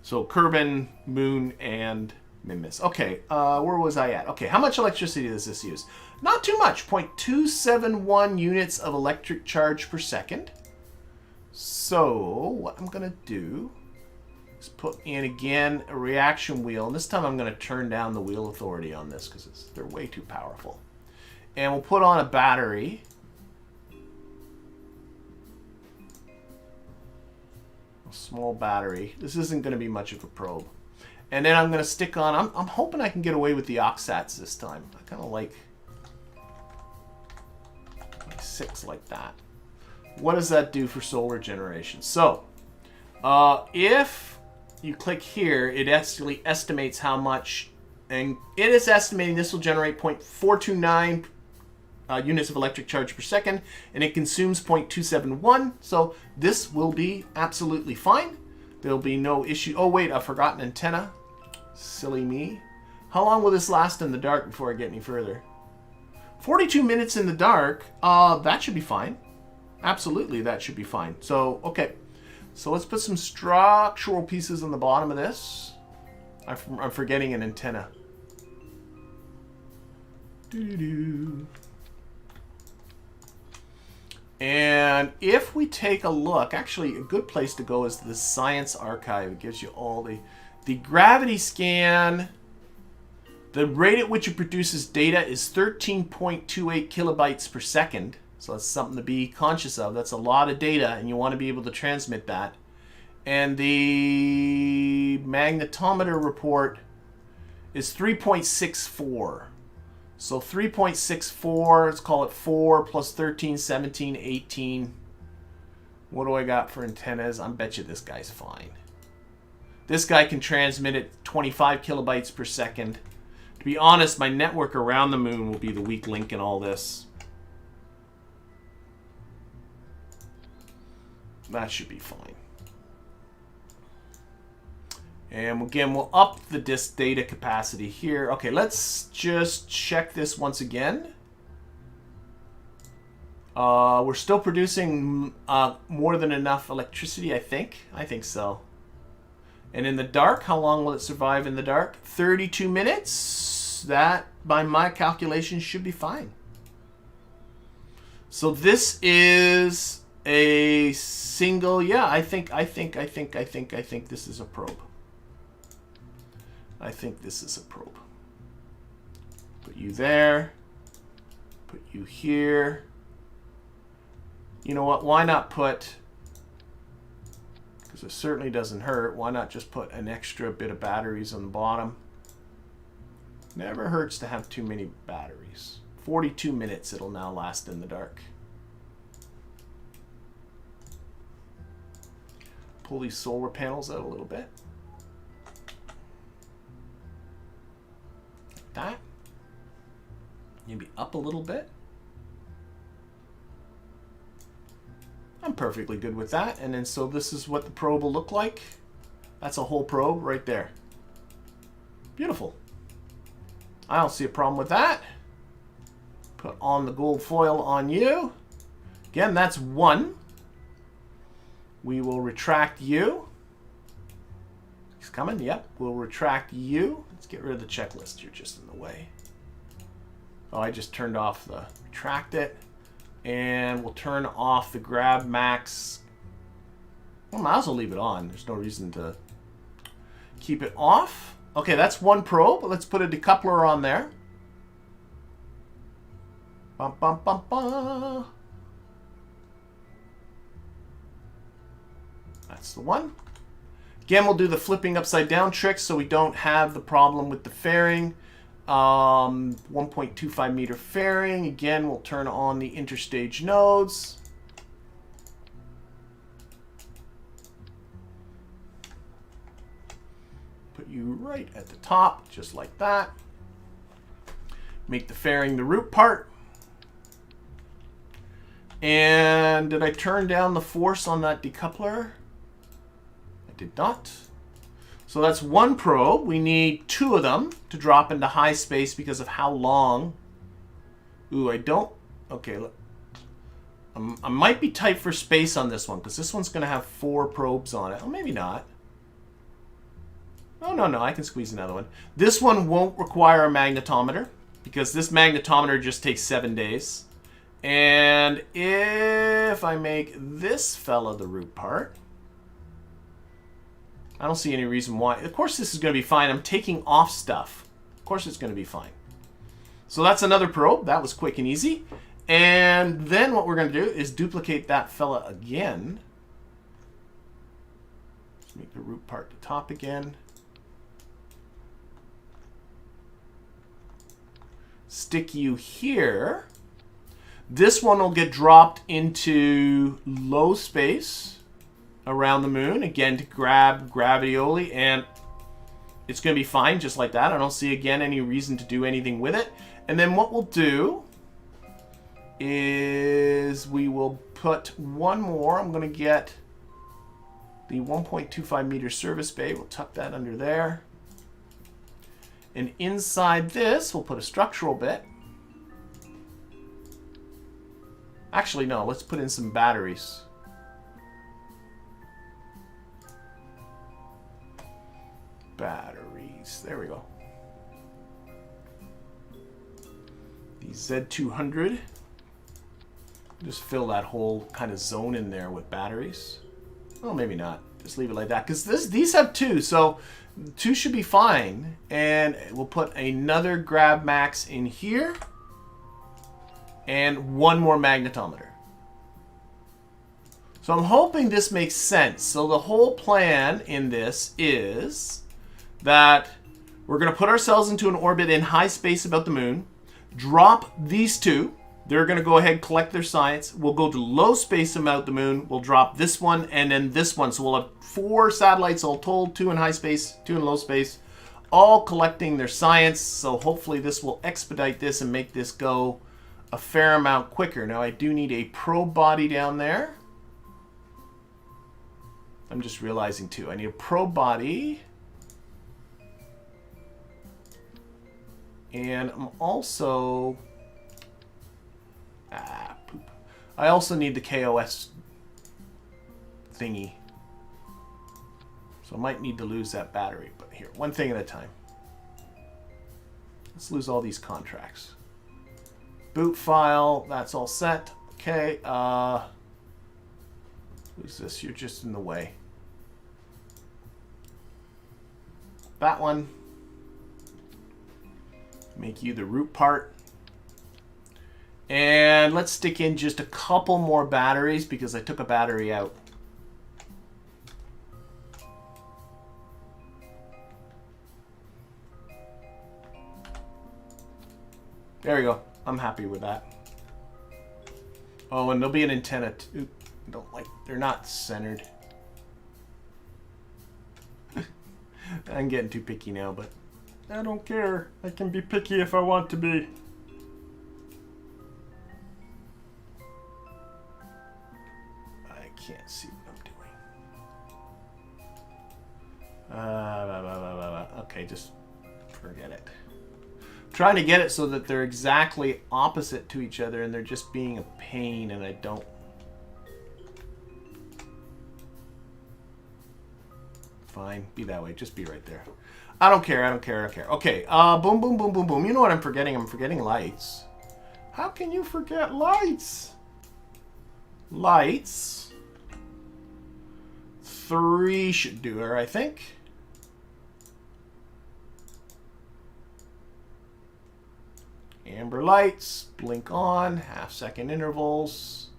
Speaker 1: So Kerbin, Moon, and Mimis. Okay, where was I at? Okay, how much electricity does this use? Not too much. 0.271 units of electric charge per second. So what I'm going to do is put in, again, a reaction wheel. And this time I'm going to turn down the wheel authority on this because they're way too powerful. And we'll put on a battery. A small battery. This isn't going to be much of a probe. And then I'm going to stick on, I'm hoping I can get away with the oxats this time. I kind of like 6 like that. What does that do for solar generation? So, if you click here, it actually estimates how much, and it is estimating this will generate 0.429 units of electric charge per second, and it consumes 0.271, so this will be absolutely fine. There'll be no issue. Oh wait, I forgot an antenna. Silly me. How long will this last in the dark before I get any further? 42 minutes in the dark. That should be fine. Absolutely, that should be fine. So, okay. So let's put some structural pieces on the bottom of this. I'm forgetting an antenna. Doo-doo-doo. And if we take a look, actually a good place to go is the Science Archive. It gives you all the gravity scan. The rate at which it produces data is 13.28 kilobytes per second. So that's something to be conscious of. That's a lot of data, and you want to be able to transmit that. And the magnetometer report is 3.64. So 3.64, let's call it 4 plus 13, 17, 18. What do I got for antennas? I bet you this guy's fine. This guy can transmit at 25 kilobytes per second. To be honest, my network around the moon will be the weak link in all this. That should be fine. And again, we'll up the disk data capacity here. Okay, let's just check this once again. We're still producing more than enough electricity, I think. I think so. And in the dark, how long will it survive in the dark? 32 minutes. That, by my calculations, should be fine. So this is a single, yeah, I think this is a probe. I think this is a probe. Put you there. Put you here. You know what? Why not put, because it certainly doesn't hurt, why not just put an extra bit of batteries on the bottom? Never hurts to have too many batteries. 42 minutes it'll now last in the dark. Pull these solar panels out a little bit. That. Maybe up a little bit. I'm perfectly good with that. And then so this is what the probe will look like. That's a whole probe right there. Beautiful. I don't see a problem with that. Put on the gold foil on you. Again, that's one. We will retract you. He's coming, yep. We'll retract you. Let's get rid of the checklist. You're just in the way. Oh, I just turned off the retract it. And we'll turn off the grab max. Well, I might as well leave it on. There's no reason to keep it off. Okay, that's one probe. Let's put a decoupler on there. Bum, bum, bum, bum. That's the one. Again, we'll do the flipping upside down trick so we don't have the problem with the fairing. 1.25 meter fairing. Again, we'll turn on the interstage nodes. Put you right at the top, just like that. Make the fairing the root part. And did I turn down the force on that decoupler? I did not. So that's one probe. We need two of them to drop into high space because of how long. Ooh, I don't. Okay, look. I might be tight for space on this one because this one's going to have 4 probes on it. Oh, maybe not. Oh, no, I can squeeze another one. This one won't require a magnetometer because this magnetometer just takes 7 days. And if I make this fella the root part, I don't see any reason why. Of course this is going to be fine. I'm taking off stuff. Of course it's going to be fine. So that's another probe. That was quick and easy. And then what we're going to do is duplicate that fella again. Let's make the root part the top again. Stick you here. This one will get dropped into low space around the moon, again to grab gravioli, and it's going to be fine just like that. I don't see, again, any reason to do anything with it. And then what we'll do is we will put one more. I'm going to get the 1.25 meter service bay. We'll tuck that under there. And inside this, we'll put a structural bit. Actually, no. Let's put in some batteries. Batteries. There we go. The Z200. Just fill that whole kind of zone in there with batteries. Well, maybe not. Just leave it like that. Because these have 2, so 2 should be fine. And we'll put another grab max in here. And 1 more magnetometer. So I'm hoping this makes sense. So the whole plan in this is that we're going to put ourselves into an orbit in high space about the moon. Drop these 2. They're going to go ahead and collect their science. We'll go to low space about the moon. We'll drop this one and then this one. So we'll have 4 satellites all told, 2 in high space, 2 in low space, all collecting their science. So hopefully this will expedite this and make this go a fair amount quicker. Now I do need a probe body down there. I'm just realizing too, I need a probe body. And I'm also... poop. I also need the KOS thingy. So I might need to lose that battery. But here, one thing at a time. Let's lose all these contracts. Boot file, that's all set. Okay, who's this? You're just in the way. That one. Make you the root part. And let's stick in just a couple more batteries because I took a battery out. There we go. I'm happy with that. Oh, and there'll be an antenna too. Don't like, they're not centered. I'm getting too picky now, but I don't care. I can be picky if I want to be. I can't see what I'm doing. Okay, just forget it. I'm trying to get it so that they're exactly opposite to each other and they're just being a pain and I don't. Fine, be that way. Just be right there. I don't care, I don't care, I don't care. Okay, boom, boom, boom, boom, boom. You know what I'm forgetting? I'm forgetting lights. How can you forget lights? Lights. 3 should do her, I think. Amber lights, blink on, half-second intervals.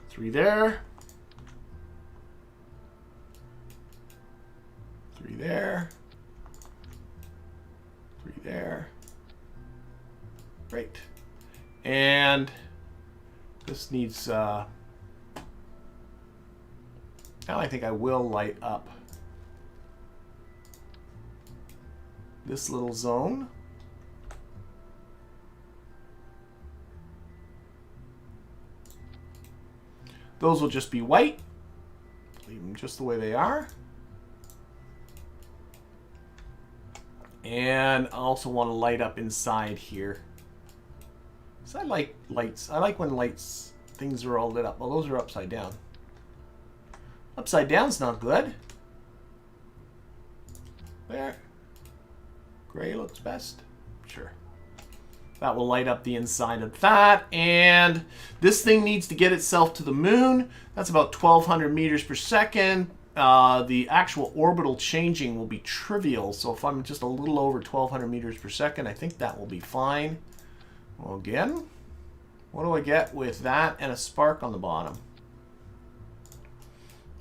Speaker 1: 3 there. 3 there. 3 there. Great. And this needs, now I think I will light up this little zone. Those will just be white. Leave them just the way they are. And I also want to light up inside here. So I like lights. I like when lights, things are all lit up. Well, those are upside down. Upside down's not good. There. Gray looks best. Sure. That will light up the inside of that. And this thing needs to get itself to the moon. That's about 1,200 meters per second. The actual orbital changing will be trivial. So if I'm just a little over 1,200 meters per second, I think that will be fine. Well, again, what do I get with that and a spark on the bottom?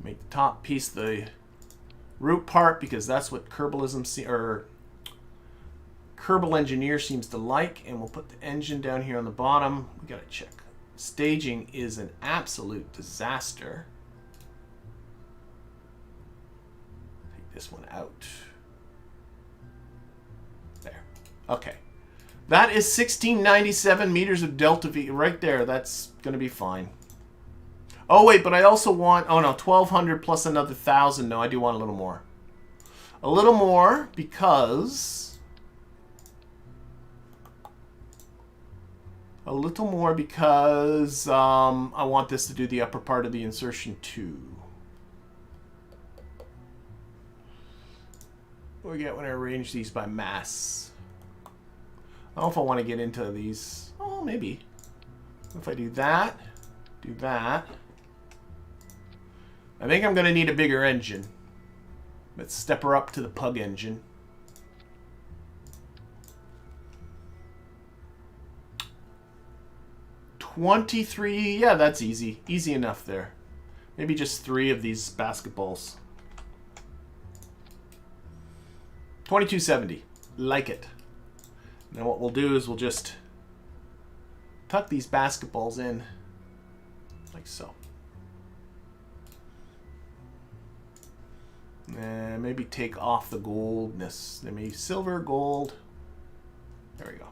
Speaker 1: Make the top piece the root part because that's what Kerbalism or Kerbal Engineer seems to like, and we'll put the engine down here on the bottom. We gotta check. Staging is an absolute disaster. Take this one out. There. Okay. That is 1697 meters of delta V right there. That's gonna be fine. Oh wait, but I also want, oh no, 1,200 plus another 1,000. No, I do want a little more. A little more because A little more because I want this to do the upper part of the insertion too. What do we get when I arrange these by mass? I don't know if I want to get into these. Oh, maybe. If I do that, I think I'm going to need a bigger engine. Let's step her up to the pug engine. $23, yeah, that's easy. Easy enough there. Maybe just 3 of these basketballs. $22.70. Like it. Now what we'll do is we'll just tuck these basketballs in like so. And maybe take off the goldness. Maybe silver, gold. There we go.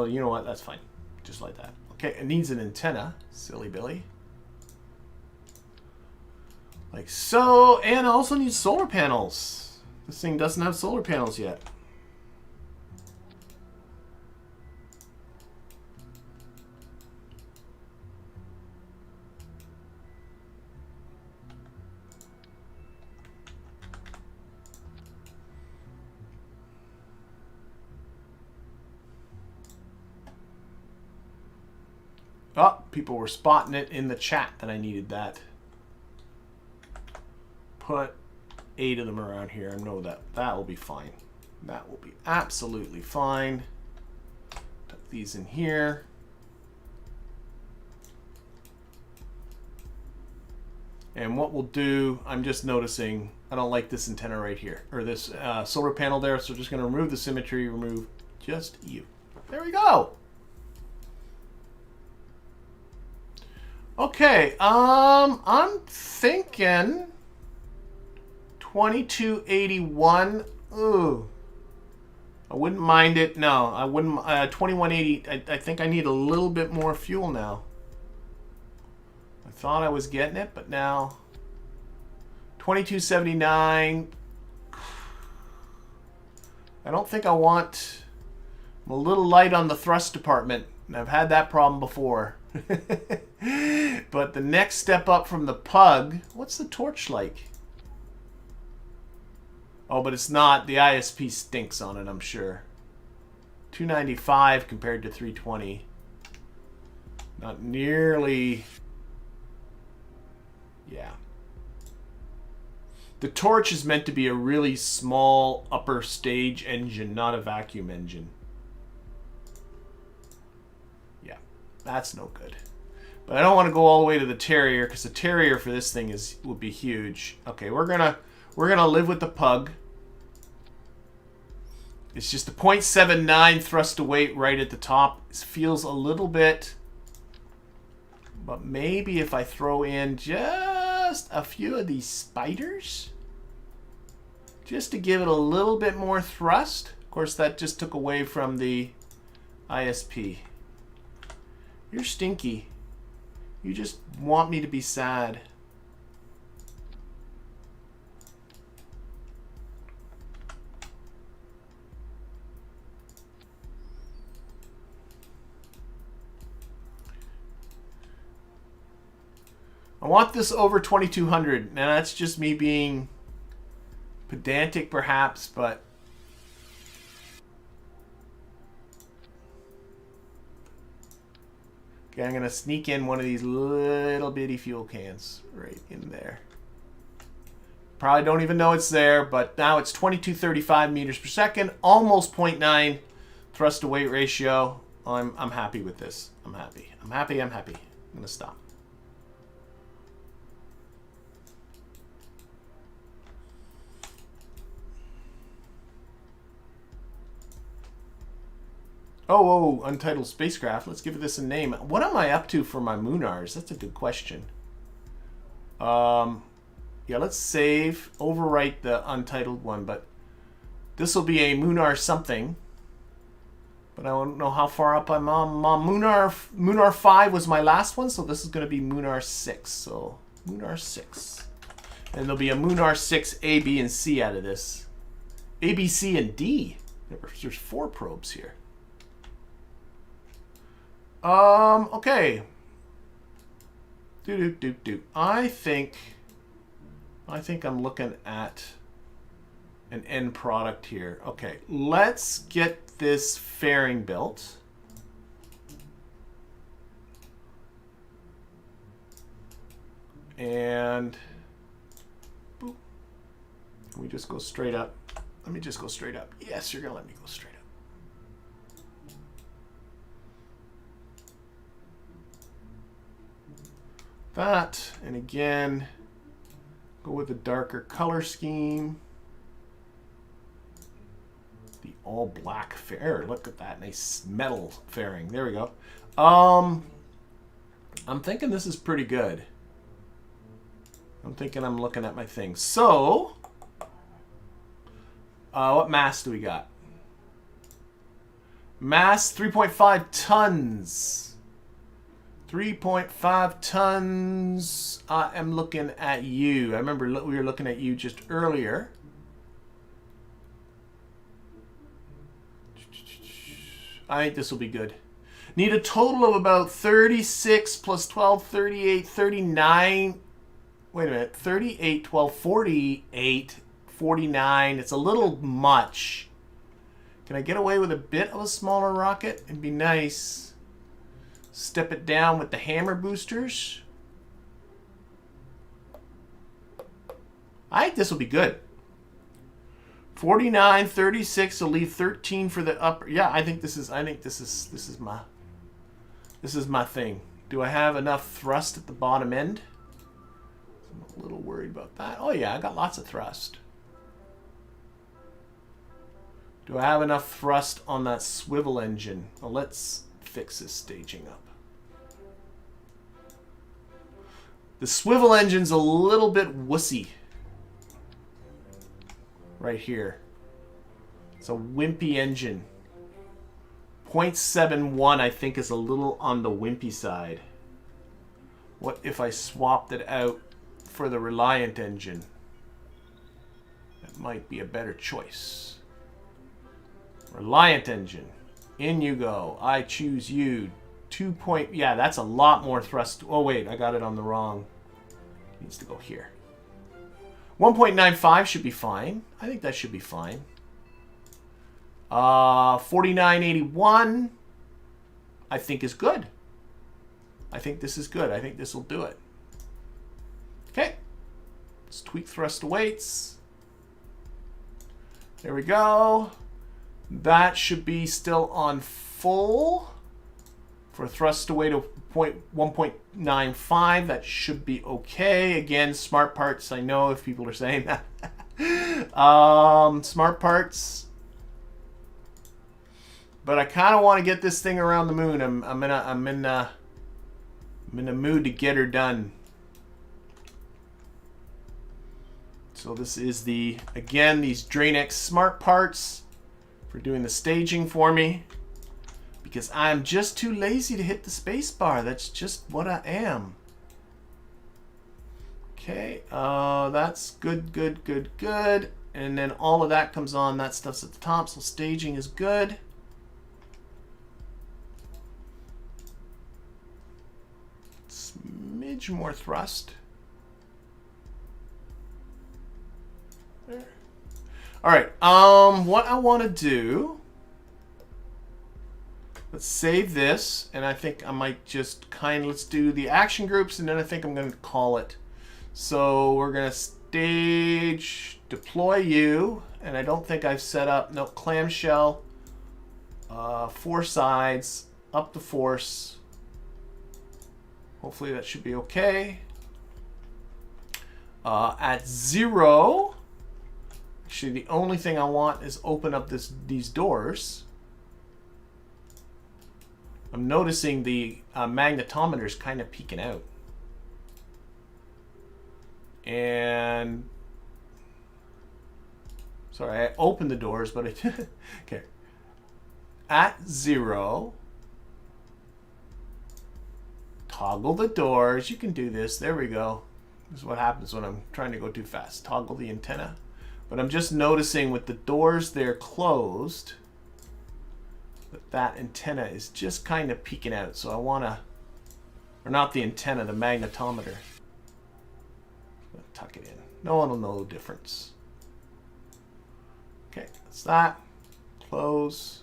Speaker 1: You know what? That's fine. Just like that. Okay, it needs an antenna. Silly Billy. Like so. And also needs solar panels. This thing doesn't have solar panels yet. Oh, people were spotting it in the chat that I needed that. Put 8 of them around here. I know that will be fine. That will be absolutely fine. Tuck these in here. And what we'll do, I'm just noticing, I don't like this antenna right here, or this solar panel there, so just going to remove the symmetry, remove just you. There we go. Okay, I'm thinking 2281. Ooh, I wouldn't mind it. No, I wouldn't. 2180. I think I need a little bit more fuel now. I thought I was getting it, but now 2279. I don't think I want. I'm a little light on the thrust department, and I've had that problem before. But the next step up from the pug, what's the torch like? Oh, but it's not. The ISP stinks on it, I'm sure. 295 compared to 320. Not nearly. Yeah. The torch is meant to be a really small upper stage engine, not a vacuum engine. Yeah, that's no good. But I don't want to go all the way to the Terrier because the Terrier for this thing would be huge. Okay, we're gonna live with the pug. It's just the 0.79 thrust to weight right at the top. It feels a little bit, but maybe if I throw in just a few of these spiders, just to give it a little bit more thrust. Of course, that just took away from the ISP. You're stinky. You just want me to be sad. I want this over 2200. Now that's just me being pedantic perhaps, but okay, I'm going to sneak in one of these little bitty fuel cans right in there. Probably don't even know it's there, but now it's 2235 meters per second, almost 0.9 thrust to weight ratio. I'm happy with this. I'm happy. I'm happy. I'm going to stop. Oh, untitled spacecraft. Let's give this a name. What am I up to for my Munars? That's a good question. Yeah, let's save, overwrite the untitled one, but this will be a Munar something. But I don't know how far up I'm on. Munar 5 was my last one, so this is going to be Munar 6. So Moonar 6. And there'll be a Moonar 6 A, B, and C out of this. A, B, C, and D. There's 4 probes here. Okay. I think I'm looking at an end product here. Okay, let's get this fairing built. And boop. Can we just go straight up? Let me just go straight up. Yes, you're gonna let me go straight up. That, and again, go with a darker color scheme. The all black fair. Look at that nice metal fairing. There we go. I'm thinking this is pretty good. I'm thinking I'm looking at my thing. So, what mass do we got? Mass 3.5 tons. 3.5 tons. I am looking at you. I remember we were looking at you just earlier. I think this will be good. Need a total of about 36 plus 12, 38, 39. Wait a minute. 38, 12, 48, 49. It's a little much. Can I get away with a bit of a smaller rocket? It'd be nice. Step it down with the hammer boosters. I think this will be good. 49, 36 will leave 13 for the upper. Yeah, I think this is my thing. Do I have enough thrust at the bottom end? I'm a little worried about that. Oh yeah, I got lots of thrust. Do I have enough thrust on that swivel engine? Well, let's fix this staging up. The swivel engine's a little bit wussy. Right here. It's a wimpy engine. 0.71 I think is a little on the wimpy side. What if I swapped it out for the Reliant engine? That might be a better choice. Reliant engine. In you go. I choose you. 2 point. Yeah, that's a lot more thrust. Oh, wait. I got it on the wrong. It needs to go here. 1.95 should be fine. I think that should be fine. 4981 I think is good. I think this is good. I think this will do it. Okay. Let's tweak thrust to weights. There we go. That should be still on full. For thrust to weight of 1.95, that should be okay. Again, smart parts, I know if people are saying that. Smart parts. But I kind of want to get this thing around the moon. I'm in a mood to get her done. So this is again, these DrainX smart parts for doing the staging for me. Because I'm just too lazy to hit the space bar. That's just what I am. Okay, that's good. And then all of that comes on. That stuff's at the top, so staging is good. Smidge more thrust. There. All right, what I want to do... Let's save this, and I think I might just let's do the action groups, and then I think I'm going to call it. So we're going to stage, deploy you, and I don't think I've set up, no, clamshell, 4 sides, up the force. Hopefully that should be okay. At 0, actually the only thing I want is open up these doors. I'm noticing the magnetometer's kind of peeking out. And sorry, I opened the doors, but it okay. At 0, toggle the doors. You can do this. There we go. This is what happens when I'm trying to go too fast. Toggle the antenna. But I'm just noticing with the doors there closed that that antenna is just kind of peeking out. So I want to, or not the antenna, the magnetometer. Tuck it in. No one will know the difference. Okay, that's that. Close.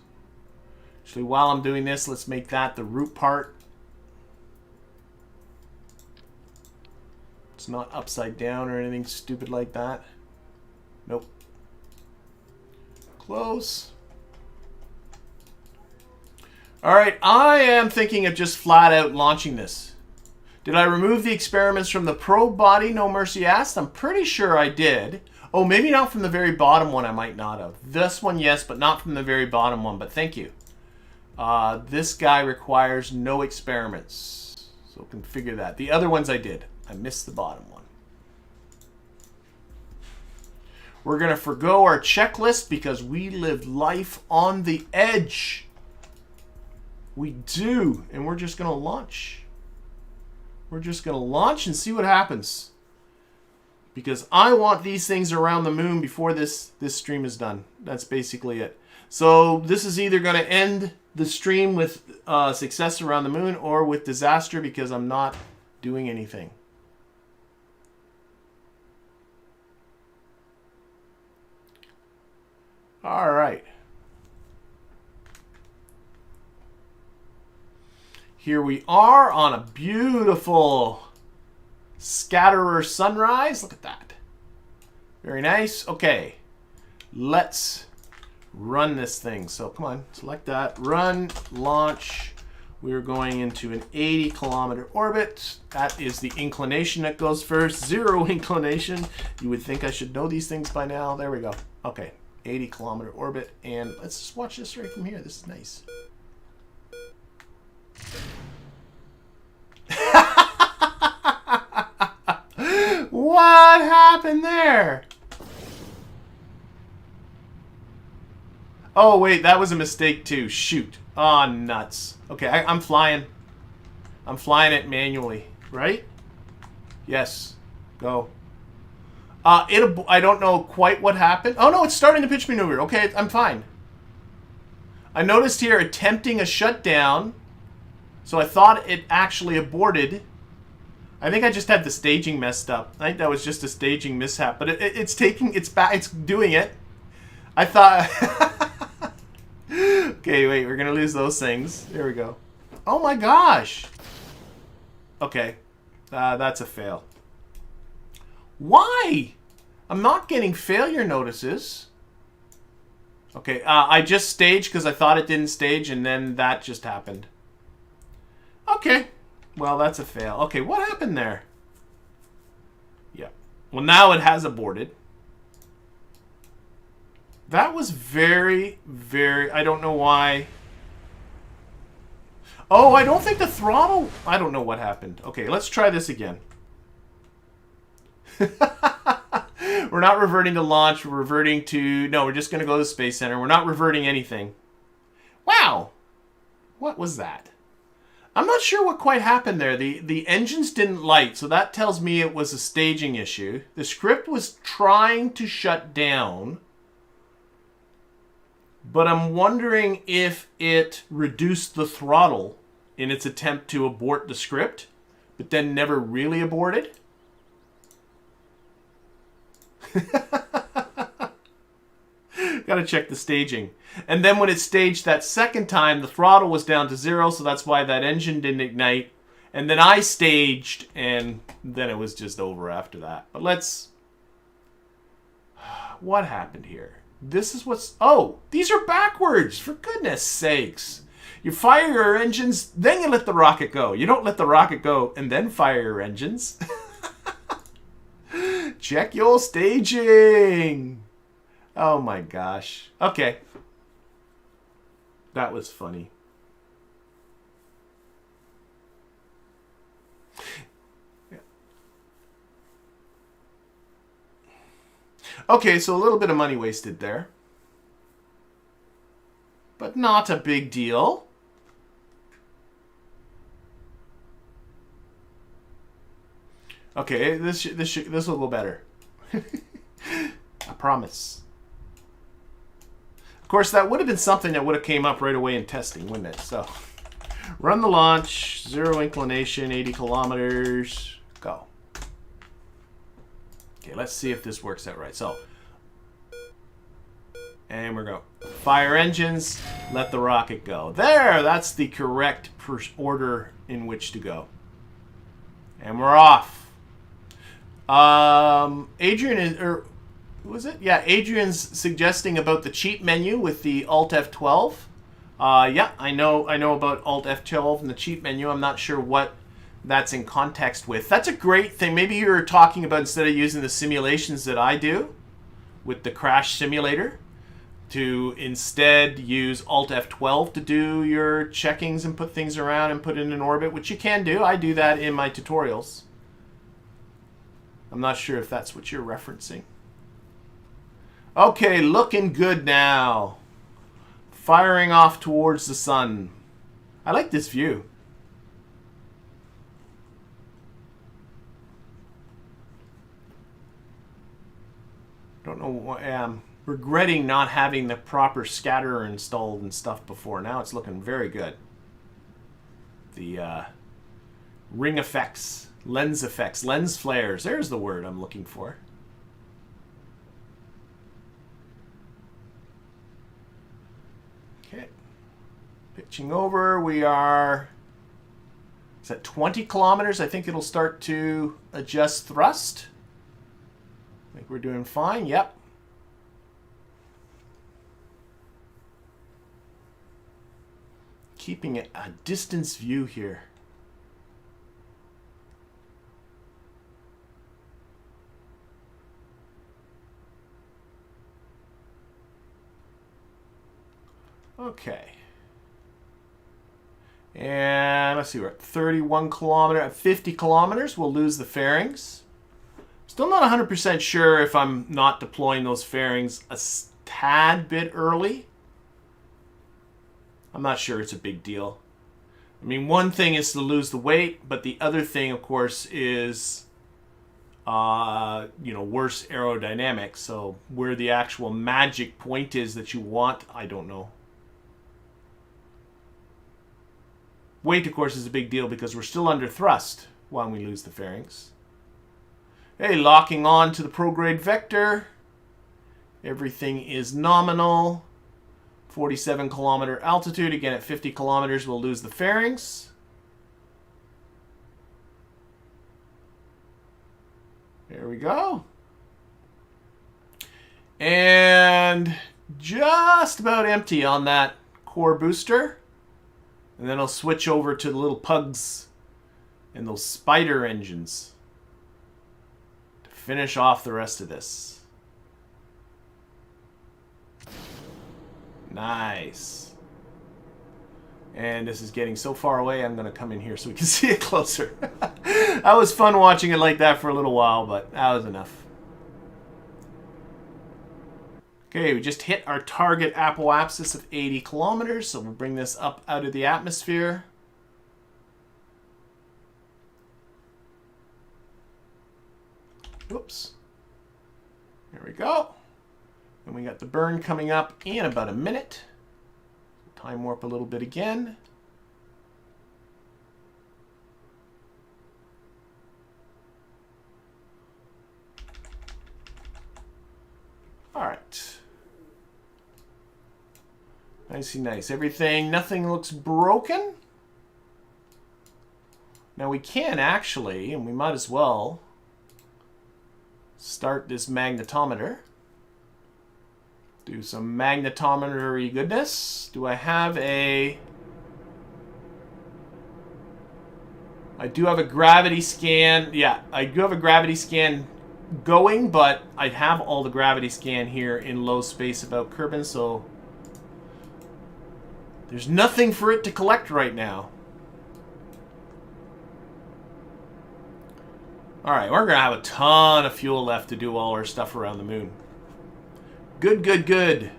Speaker 1: Actually, while I'm doing this, let's make that the root part. It's not upside down or anything stupid like that. Nope. Close. All right, I am thinking of just flat out launching this. Did I remove the experiments from the probe body? No mercy asked. I'm pretty sure I did. Oh, maybe not from the very bottom one. I might not have. This one, yes, but not from the very bottom one. But thank you. This guy requires no experiments. So configure that. The other ones I did. I missed the bottom one. We're going to forgo our checklist because we live life on the edge. We do. And we're just going to launch. We're just going to launch and see what happens. Because I want these things around the moon before this stream is done. That's basically it. So this is either going to end the stream with success around the moon or with disaster because I'm not doing anything. All right. Here we are on a beautiful scatterer sunrise. Look at that. Very nice. Okay. Let's run this thing. So come on, select that. Run, launch. We're going into an 80-kilometer orbit. That is the inclination that goes first. 0 inclination. You would think I should know these things by now. There we go. Okay. 80-kilometer orbit. And let's just watch this right from here. This is nice. What happened there? Oh, wait, that was a mistake too. Shoot. Oh, nuts. Okay, I'm flying. I'm flying it manually, right? Yes. Go. I don't know quite what happened. Oh, no, it's starting to pitch maneuver. Okay, I'm fine. I noticed here attempting a shutdown. So I thought it actually aborted. I think I just had the staging messed up. I think that was just a staging mishap. But it's taking, it's back, it's doing it. I thought... Okay, wait, we're going to lose those things. There we go. Oh my gosh. Okay. That's a fail. Why? I'm not getting failure notices. Okay, I just staged because I thought it didn't stage, and then that just happened. Okay. Well, that's a fail. Okay, what happened there? Yeah. Well, now it has aborted. That was very, very... I don't know why. Oh, I don't think the throttle... I don't know what happened. Okay, let's try this again. We're not reverting to launch. We're reverting to... No, we're just going to go to the Space Center. We're not reverting anything. Wow. What was that? I'm not sure what quite happened there. The engines didn't light, so that tells me it was a staging issue. The script was trying to shut down, but I'm wondering if it reduced the throttle in its attempt to abort the script, but then never really aborted. Gotta check the staging. And then when it staged that second time, the throttle was down to 0, so that's why that engine didn't ignite. And then I staged, and then it was just over after that. But let's... What happened here? This is what's... Oh, these are backwards, for goodness sakes. You fire your engines, then you let the rocket go. You don't let the rocket go and then fire your engines. Check your staging. Oh my gosh. Okay. That was funny. Yeah. Okay, so a little bit of money wasted there. But not a big deal. Okay, this will go better. I promise. Of course, that would have been something that would have came up right away in testing, wouldn't it? So, run the launch, 0 inclination, 80 kilometers, go. Okay, let's see if this works out right. So, and we're going. Fire engines, let the rocket go. There, that's the correct order in which to go. And we're off. Adrian is, or who was it? Yeah, Adrian's suggesting about the cheat menu with the Alt F12. Yeah, I know about Alt F12 and the cheat menu. I'm not sure what that's in context with. That's a great thing. Maybe you're talking about, instead of using the simulations that I do with the KRASH simulator, to instead use Alt F12 to do your checkings and put things around and put it in orbit, which you can do. I do that in my tutorials. I'm not sure if that's what you're referencing. Okay, looking good now. Firing off towards the sun. I like this view. Don't know what I'm regretting not having the proper scatterer installed and stuff before. Now it's looking very good. The ring effects. Lens effects, lens flares. There's the word I'm looking for. Okay. Pitching over. We are... It's at 20 kilometers. I think it'll start to adjust thrust. I think we're doing fine. Yep. Keeping it a distance view here. Okay. And let's see, we're at 31 kilometers. At 50 kilometers, we'll lose the fairings. Still not 100% sure if I'm not deploying those fairings a tad bit early. I'm not sure it's a big deal. I mean, one thing is to lose the weight, but the other thing, of course, is you know, worse aerodynamics. So where the actual magic point is that you want, I don't know. Weight, of course, is a big deal because we're still under thrust when we lose the fairings. Hey, locking on to the prograde vector. Everything is nominal. 47 kilometer altitude. Again, at 50 kilometers, we'll lose the fairings. There we go. And just about empty on that core booster. And then I'll switch over to the little pugs and those spider engines to finish off the rest of this. Nice. And this is getting so far away, I'm going to come in here so we can see it closer. That was fun watching it like that for a little while, but that was enough. Okay, we just hit our target apoapsis of 80 kilometers, so we'll bring this up out of the atmosphere. Whoops. There we go. And we got the burn coming up in about a minute. Time warp a little bit again. All right. Nicey nice. Everything, nothing looks broken. Now we can actually, and we might as well, start this magnetometer. Do some magnetometer-y goodness. Do I have a... I do have a gravity scan. Yeah, I do have a gravity scan going, but I have all the gravity scan here in low space about Kerbin, so there's nothing for it to collect right now. Alright, we're going to have a ton of fuel left to do all our stuff around the moon. Good, good, good.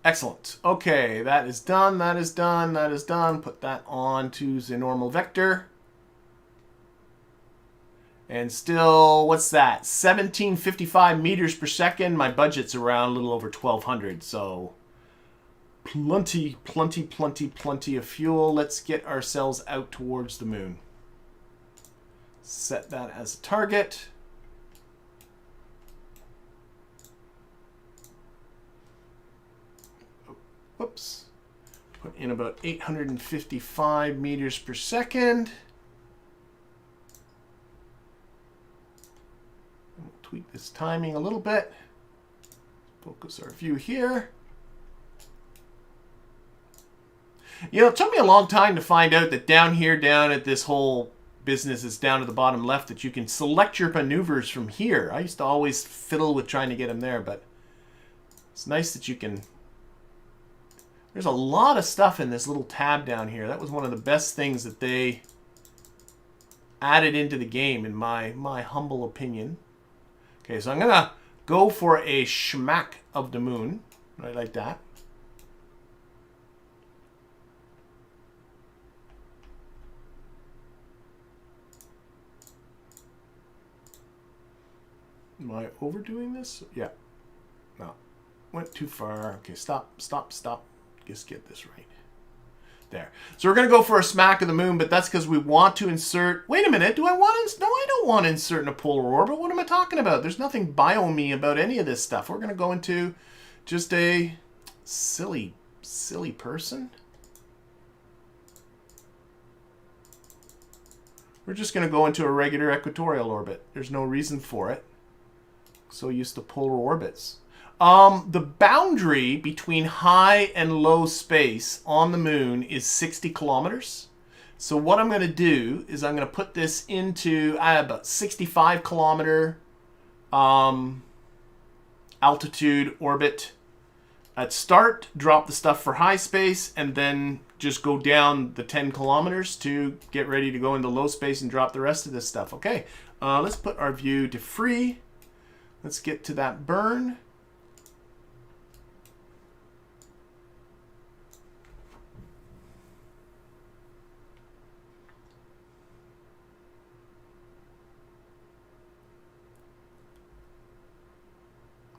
Speaker 1: Excellent. Okay, that is done, that is done, that is done. Put that on to the normal vector. And still, what's that? 1755 meters per second. My budget's around a little over 1200, so plenty of fuel. Let's get ourselves out towards the moon. Set that as a target. Whoops. Put in about 855 meters per second. We'll tweak this timing a little bit. Focus our view here. You know, it took me a long time to find out that down here, down at this whole business is down to the bottom left, that you can select your maneuvers from here. I used to always fiddle with trying to get them there, but it's nice that you can. There's a lot of stuff in this little tab down here. That was one of the best things that they added into the game, in my humble opinion. Okay, so I'm going to go for a schmack of the moon, right like that. Am I overdoing this? Yeah. No. Went too far. Okay, stop. Just get this right. There. So we're going to go for a smack of the moon, but that's because we want to insert... Wait a minute. Do I want to... No, I don't want to insert in a polar orbit. What am I talking about? There's nothing bio-me about any of this stuff. We're going to go into just a silly person. We're just going to go into a regular equatorial orbit. There's no reason for it. So used to polar orbits. The boundary between high and low space on the moon is 60 kilometers. So what I'm going to do is I'm going to put this into about 65 kilometer altitude orbit. At start, drop the stuff for high space, and then just go down the 10 kilometers to get ready to go into low space and drop the rest of this stuff. Okay, let's put our view to free. Let's get to that burn.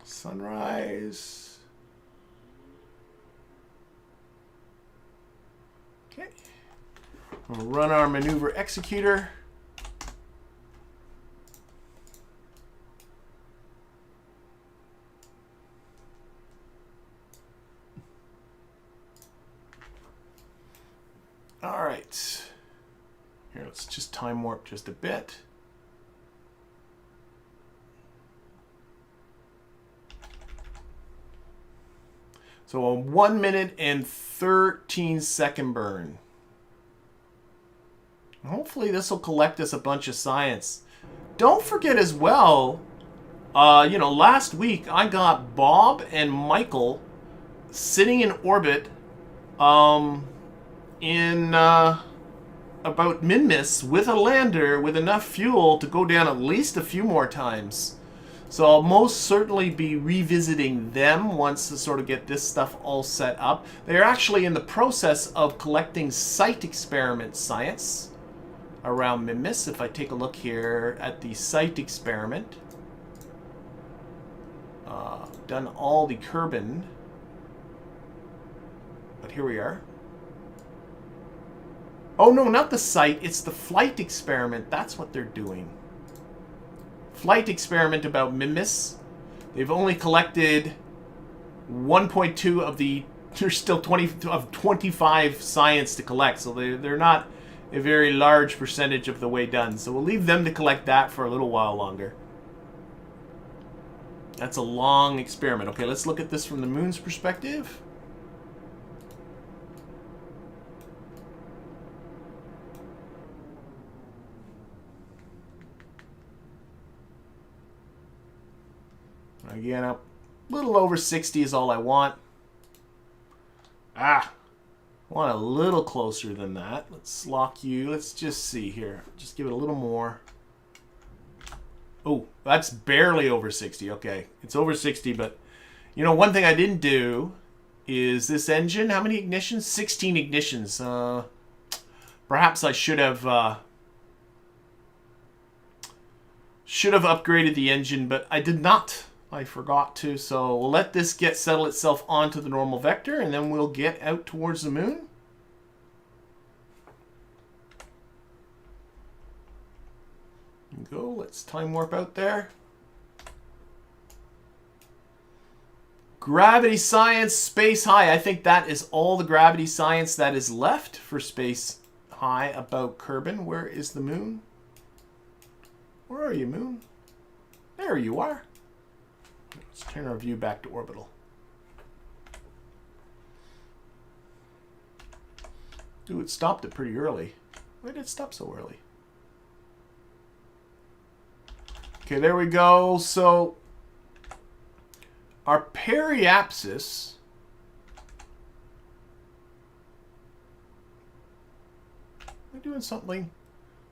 Speaker 1: Sunrise. Okay. We'll run our maneuver executor. All right. Here, let's just time warp just a bit. So a 1 minute and 13 second burn. Hopefully this will collect us a bunch of science. Don't forget as well, you know, last week I got Bob and Michael sitting in orbit in about Minmus with a lander with enough fuel to go down at least a few more times. So I'll most certainly be revisiting them once to sort of get this stuff all set up. They're actually in the process of collecting site experiment science around Minmus. If I take a look here at the site experiment, done all the Kerbin, but here we are. Oh no, not the site, it's the flight experiment. That's what they're doing. Flight experiment about Minmus. They've only collected 1.2 of the... There's still 25 science to collect, so they're not a very large percentage of the way done. So we'll leave them to collect that for a little while longer. That's a long experiment. Okay, let's look at this from the moon's perspective. Again, up a little over 60 is all I want. I want a little closer than that. Let's lock you. Let's just see here. Just give it a little more. Oh, that's barely over 60. Okay, it's over 60, but you know, one thing I didn't do is this engine. How many ignitions? 16 ignitions. Perhaps I should have upgraded the engine, but I did not. I forgot to. So we'll let this settle itself onto the normal vector, and then we'll get out towards the moon. Go. Let's time warp out there. Gravity science, space high. I think that is all the gravity science that is left for space high about Kerbin. Where is the moon? Where are you, moon? There you are. Let's turn our view back to orbital. Ooh, it stopped it pretty early. Why did it stop so early? Okay, there we go. So our periapsis am I doing something?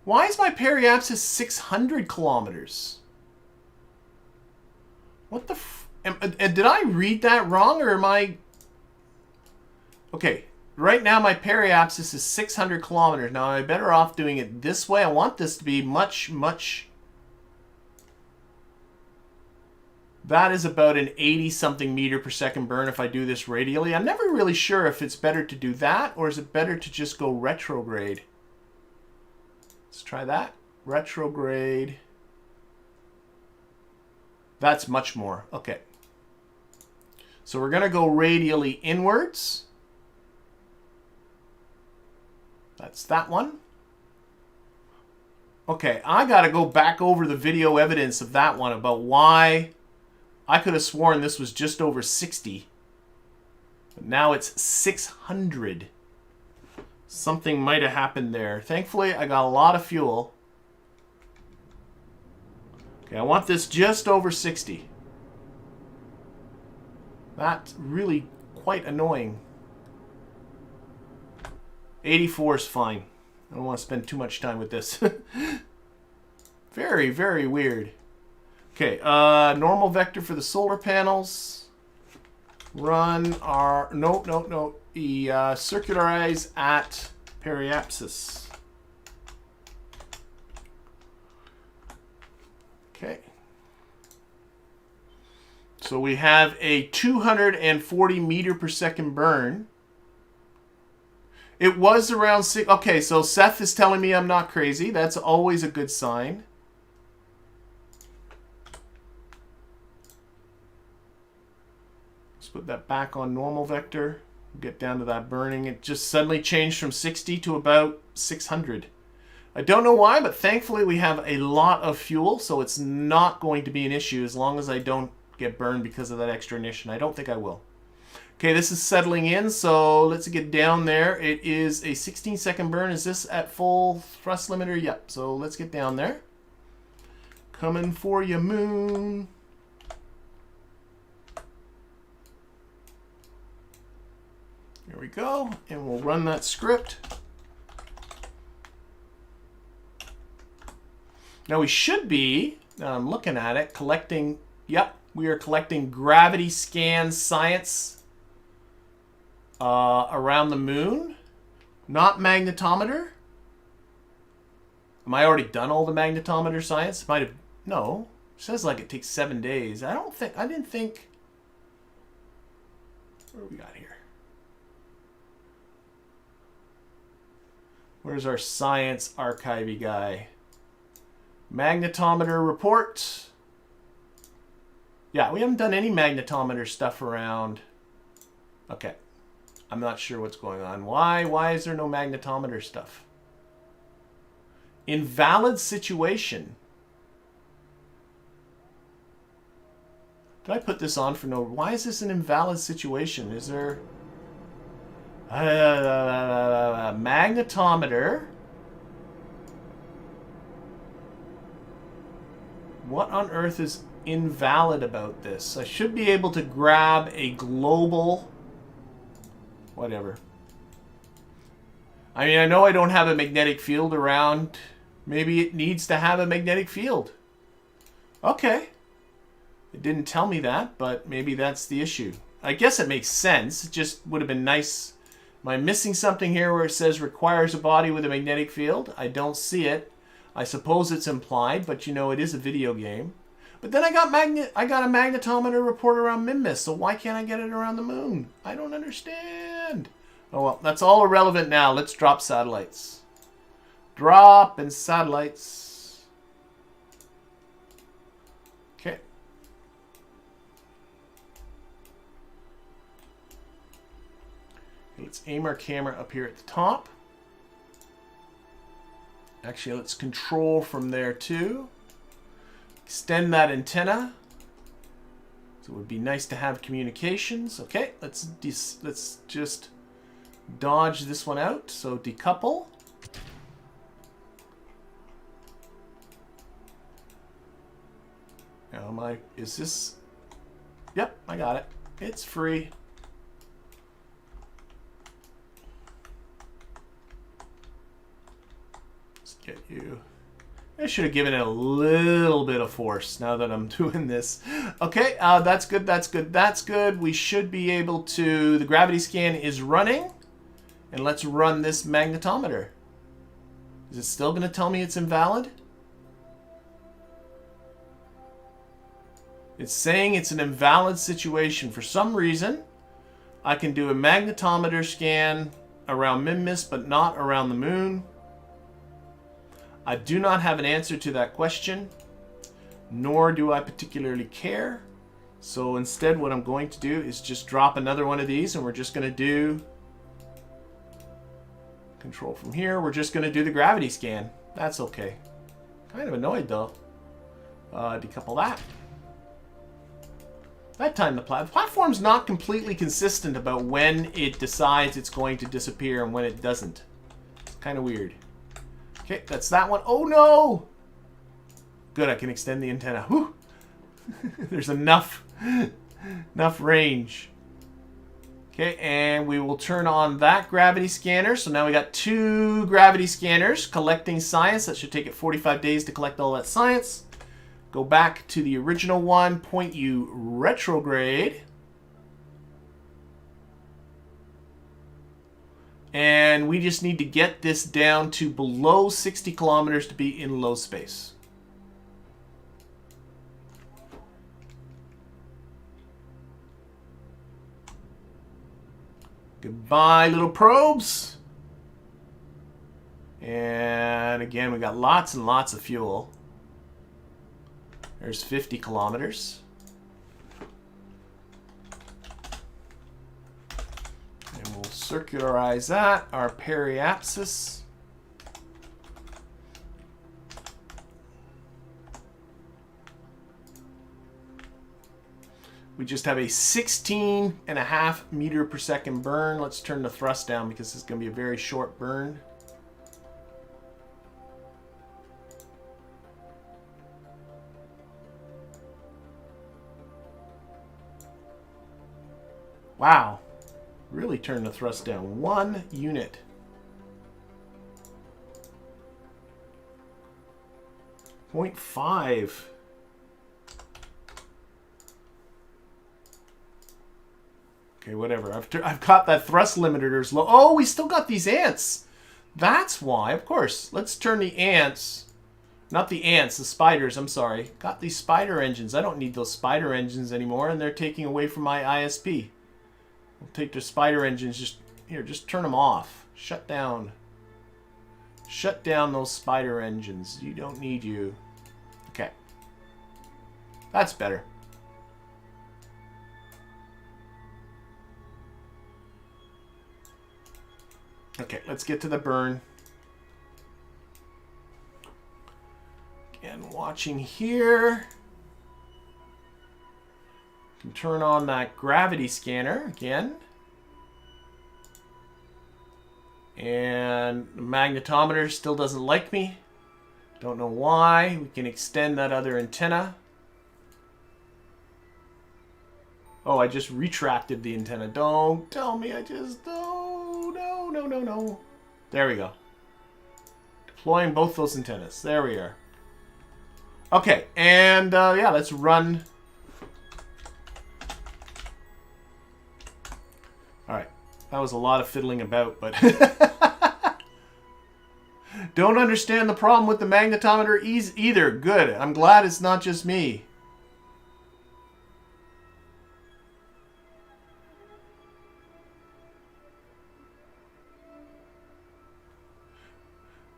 Speaker 1: Why is my periapsis 600 kilometers? What the did I read that wrong, or am I... Okay, right now my periapsis is 600 kilometers. Now I'm better off doing it this way. I want this to be much, much... That is about an 80-something meter per second burn if I do this radially. I'm never really sure if it's better to do that, or is it better to just go retrograde. Let's try that. Retrograde. That's much more. Okay. So we're going to go radially inwards. That's that one. Okay, I got to go back over the video evidence of that one about why... I could have sworn this was just over 60. But now it's 600. Something might have happened there. Thankfully, I got a lot of fuel. Okay, I want this just over 60. That's really quite annoying. 84 is fine. I don't want to spend too much time with this. Very, very weird. Okay, normal vector for the solar panels. Run our... No. Circularize at periapsis. Okay. So we have a 240 meter per second burn. It was around 6... Okay, so Seth is telling me I'm not crazy. That's always a good sign. Put that back on normal vector. Get down to that burning. It just suddenly changed from 60 to about 600. I don't know why, but thankfully we have a lot of fuel, so it's not going to be an issue as long as I don't get burned because of that extra ignition. I don't think I will. Okay, this is settling in, so let's get down there. It is a 16-second burn. Is this at full thrust limiter? Yep, so let's get down there. Coming for you, moon. Here we go, and we'll run that script. Now we should be, I'm looking at it, collecting, yep, we are collecting gravity scan science around the moon, not magnetometer. Am I already done all the magnetometer science? Might have, no, it says like it takes 7 days. I didn't think, what do we got here? Where's our science archivey guy? Magnetometer report. Yeah, we haven't done any magnetometer stuff around. Okay. I'm not sure what's going on. Why is there no magnetometer stuff? Invalid situation. Did I put this on for no... Why is this an invalid situation? Is there... magnetometer. What on earth is invalid about this? I should be able to grab a global... Whatever. I mean, I know I don't have a magnetic field around. Maybe it needs to have a magnetic field. Okay. It didn't tell me that, but maybe that's the issue. I guess it makes sense. It just would have been nice. Am I missing something here where it says requires a body with a magnetic field? I don't see it. I suppose it's implied, but you know, it is a video game. But then I got a magnetometer report around Minmus, so why can't I get it around the moon? I don't understand. Oh well, that's all irrelevant now. Let's drop satellites. Drop in satellites. Okay. Let's aim our camera up here at the top. Actually, let's control from there too. Extend that antenna. So it would be nice to have communications. Okay, let's just dodge this one out. So decouple. Now is this? Yep, I got it. It's free. Let's get you. I should have given it a little bit of force now that I'm doing this. Okay, that's good, that's good, that's good. We should be able to... The gravity scan is running. And let's run this magnetometer. Is it still going to tell me it's invalid? It's saying it's an invalid situation. For some reason, I can do a magnetometer scan around Minmus, but not around the moon. I do not have an answer to that question, nor do I particularly care. So instead, what I'm going to do is just drop another one of these, and we're just going to do control from here. We're just going to do the gravity scan. That's okay. Kind of annoyed though. Decouple that. That time the platform's not completely consistent about when it decides it's going to disappear and when it doesn't. It's kind of weird. Okay, that's that one. Oh no! Good, I can extend the antenna. Whew. There's enough range. Okay, and we will turn on that gravity scanner. So now we got 2 gravity scanners collecting science. That should take it 45 days to collect all that science. Go back to the original one, point you retrograde. And we just need to get this down to below 60 kilometers to be in low space. Goodbye, little probes. And again, we got lots and lots of fuel. There's 50 kilometers. And we'll circularize that, our periapsis. We just have a 16.5 meter per second burn. Let's turn the thrust down because it's going to be a very short burn. Wow. Really turn the thrust down. 1 unit. .5. Okay, whatever. I've got that thrust limiter low. Oh, we still got these ants. That's why, of course. Let's turn the ants. Not the ants, the spiders, I'm sorry. Got these spider engines. I don't need those spider engines anymore, and they're taking away from my ISP. We'll take the spider engines, just turn them off. Shut down. Shut down those spider engines. You don't need you. Okay. That's better. Okay, let's get to the burn. Again, watching here. Can turn on that gravity scanner again. And the magnetometer still doesn't like me. Don't know why. We can extend that other antenna. Oh, I just retracted the antenna. Don't tell me I just... No. There we go. Deploying both those antennas. There we are. Okay, and yeah, let's run That was a lot of fiddling about, but... Don't understand the problem with the magnetometer either. Good. I'm glad it's not just me.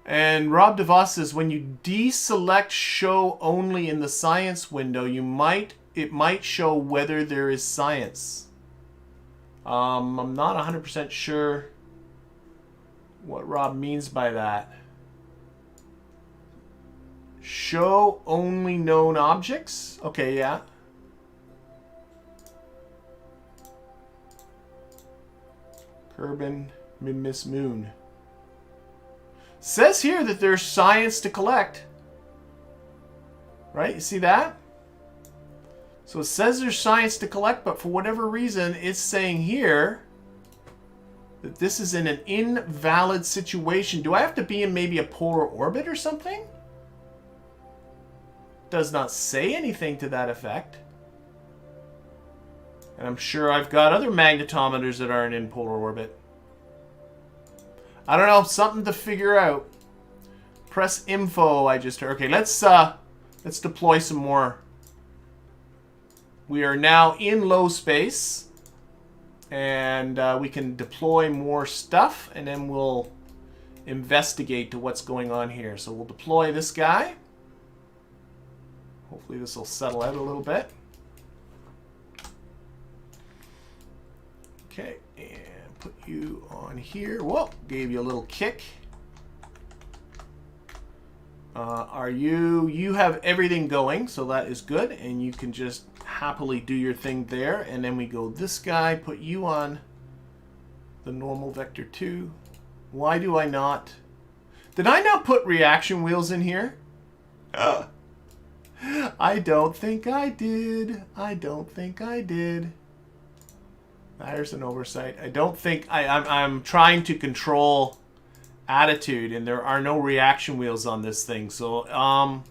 Speaker 1: And Rob DeVos says, when you deselect show only in the science window, it might show whether there is science. I'm not 100% sure what Rob means by that. Show only known objects? Okay, yeah. Kerbin, Miss Moon. Says here that there's science to collect. Right? You see that? So it says there's science to collect, but for whatever reason, it's saying here that this is in an invalid situation. Do I have to be in maybe a polar orbit or something? Does not say anything to that effect. And I'm sure I've got other magnetometers that aren't in polar orbit. I don't know, something to figure out. Press info, I just heard. Okay, let's deploy some more. We are now in low space. And we can deploy more stuff. And then we'll investigate to what's going on here. So we'll deploy this guy. Hopefully this will settle out a little bit. Okay, and put you on here. Whoa, gave you a little kick. You have everything going, so that is good. And you can just happily do your thing there. And then we go this guy, put you on the normal vector 2. Why do I not? Did I not put reaction wheels in here? I don't think I did. I don't think I did. There's an oversight. I don't think I'm trying to control attitude, and there are no reaction wheels on this thing, so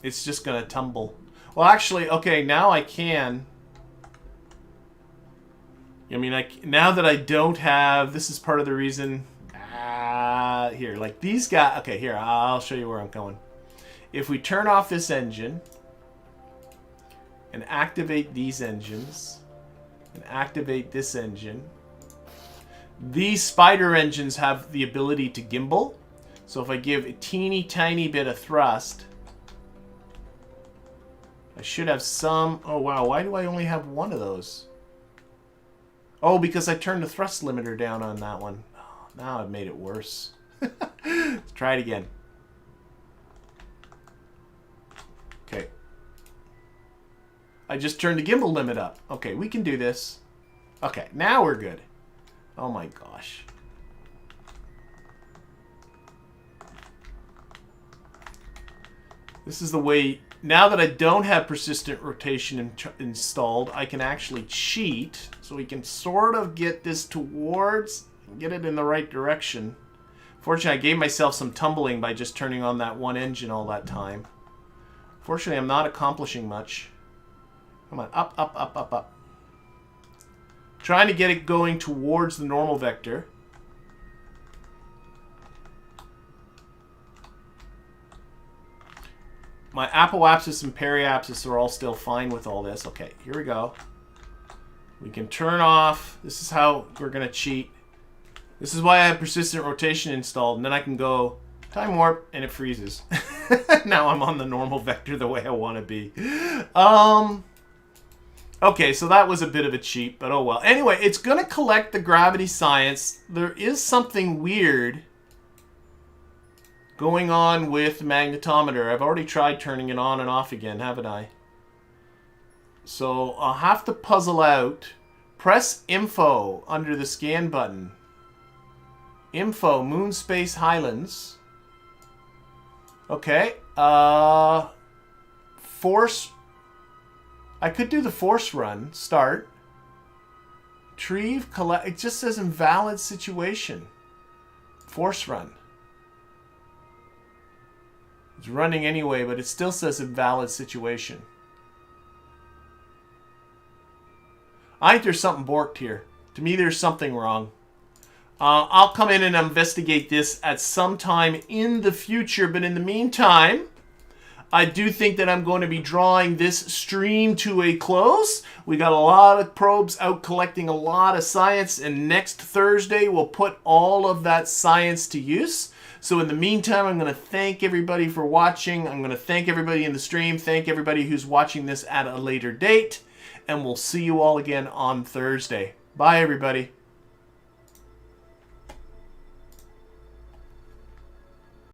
Speaker 1: it's just gonna tumble. Well, actually, okay, now I can. I mean, now that I don't have, this is part of the reason. Here, like these guys. Okay, here, I'll show you where I'm going. If we turn off this engine and activate these engines and activate this engine, these spider engines have the ability to gimbal. So if I give a teeny tiny bit of thrust, I should have some... Oh wow, why do I only have one of those? Oh, because I turned the thrust limiter down on that one. Oh, now I've made it worse. Let's try it again. Okay. I just turned the gimbal limit up. Okay, we can do this. Okay, now we're good. Oh my gosh. This is the way... Now that I don't have persistent rotation installed, I can actually cheat. So we can sort of get this towards... Get it in the right direction. Fortunately, I gave myself some tumbling by just turning on that one engine all that time. Fortunately, I'm not accomplishing much. Come on, up, up, up, up, up. Trying to get it going towards the normal vector. My apoapsis and periapsis are all still fine with all this. Okay, here we go. We can turn off. This is how we're going to cheat. This is why I have persistent rotation installed. And then I can go time warp and it freezes. Now I'm on the normal vector the way I want to be. Okay, so that was a bit of a cheat, but oh well. Anyway, it's going to collect the gravity science. There is something weird going on with the magnetometer. I've already tried turning it on and off again, haven't I? So I'll have to puzzle out. Press info under the scan button. Info, Moon Space Highlands. Okay. Force. I could do the force run. Start. Retrieve, collect. It just says invalid situation. Force run. It's running anyway, but it still says invalid situation. I think there's something borked here. To me, there's something wrong. I'll come in and investigate this at some time in the future, but in the meantime, I do think that I'm going to be drawing this stream to a close. We got a lot of probes out collecting a lot of science, and next Thursday we'll put all of that science to use. So in the meantime, I'm going to thank everybody for watching. I'm going to thank everybody in the stream, thank everybody who's watching this at a later date, and we'll see you all again on Thursday. Bye, everybody.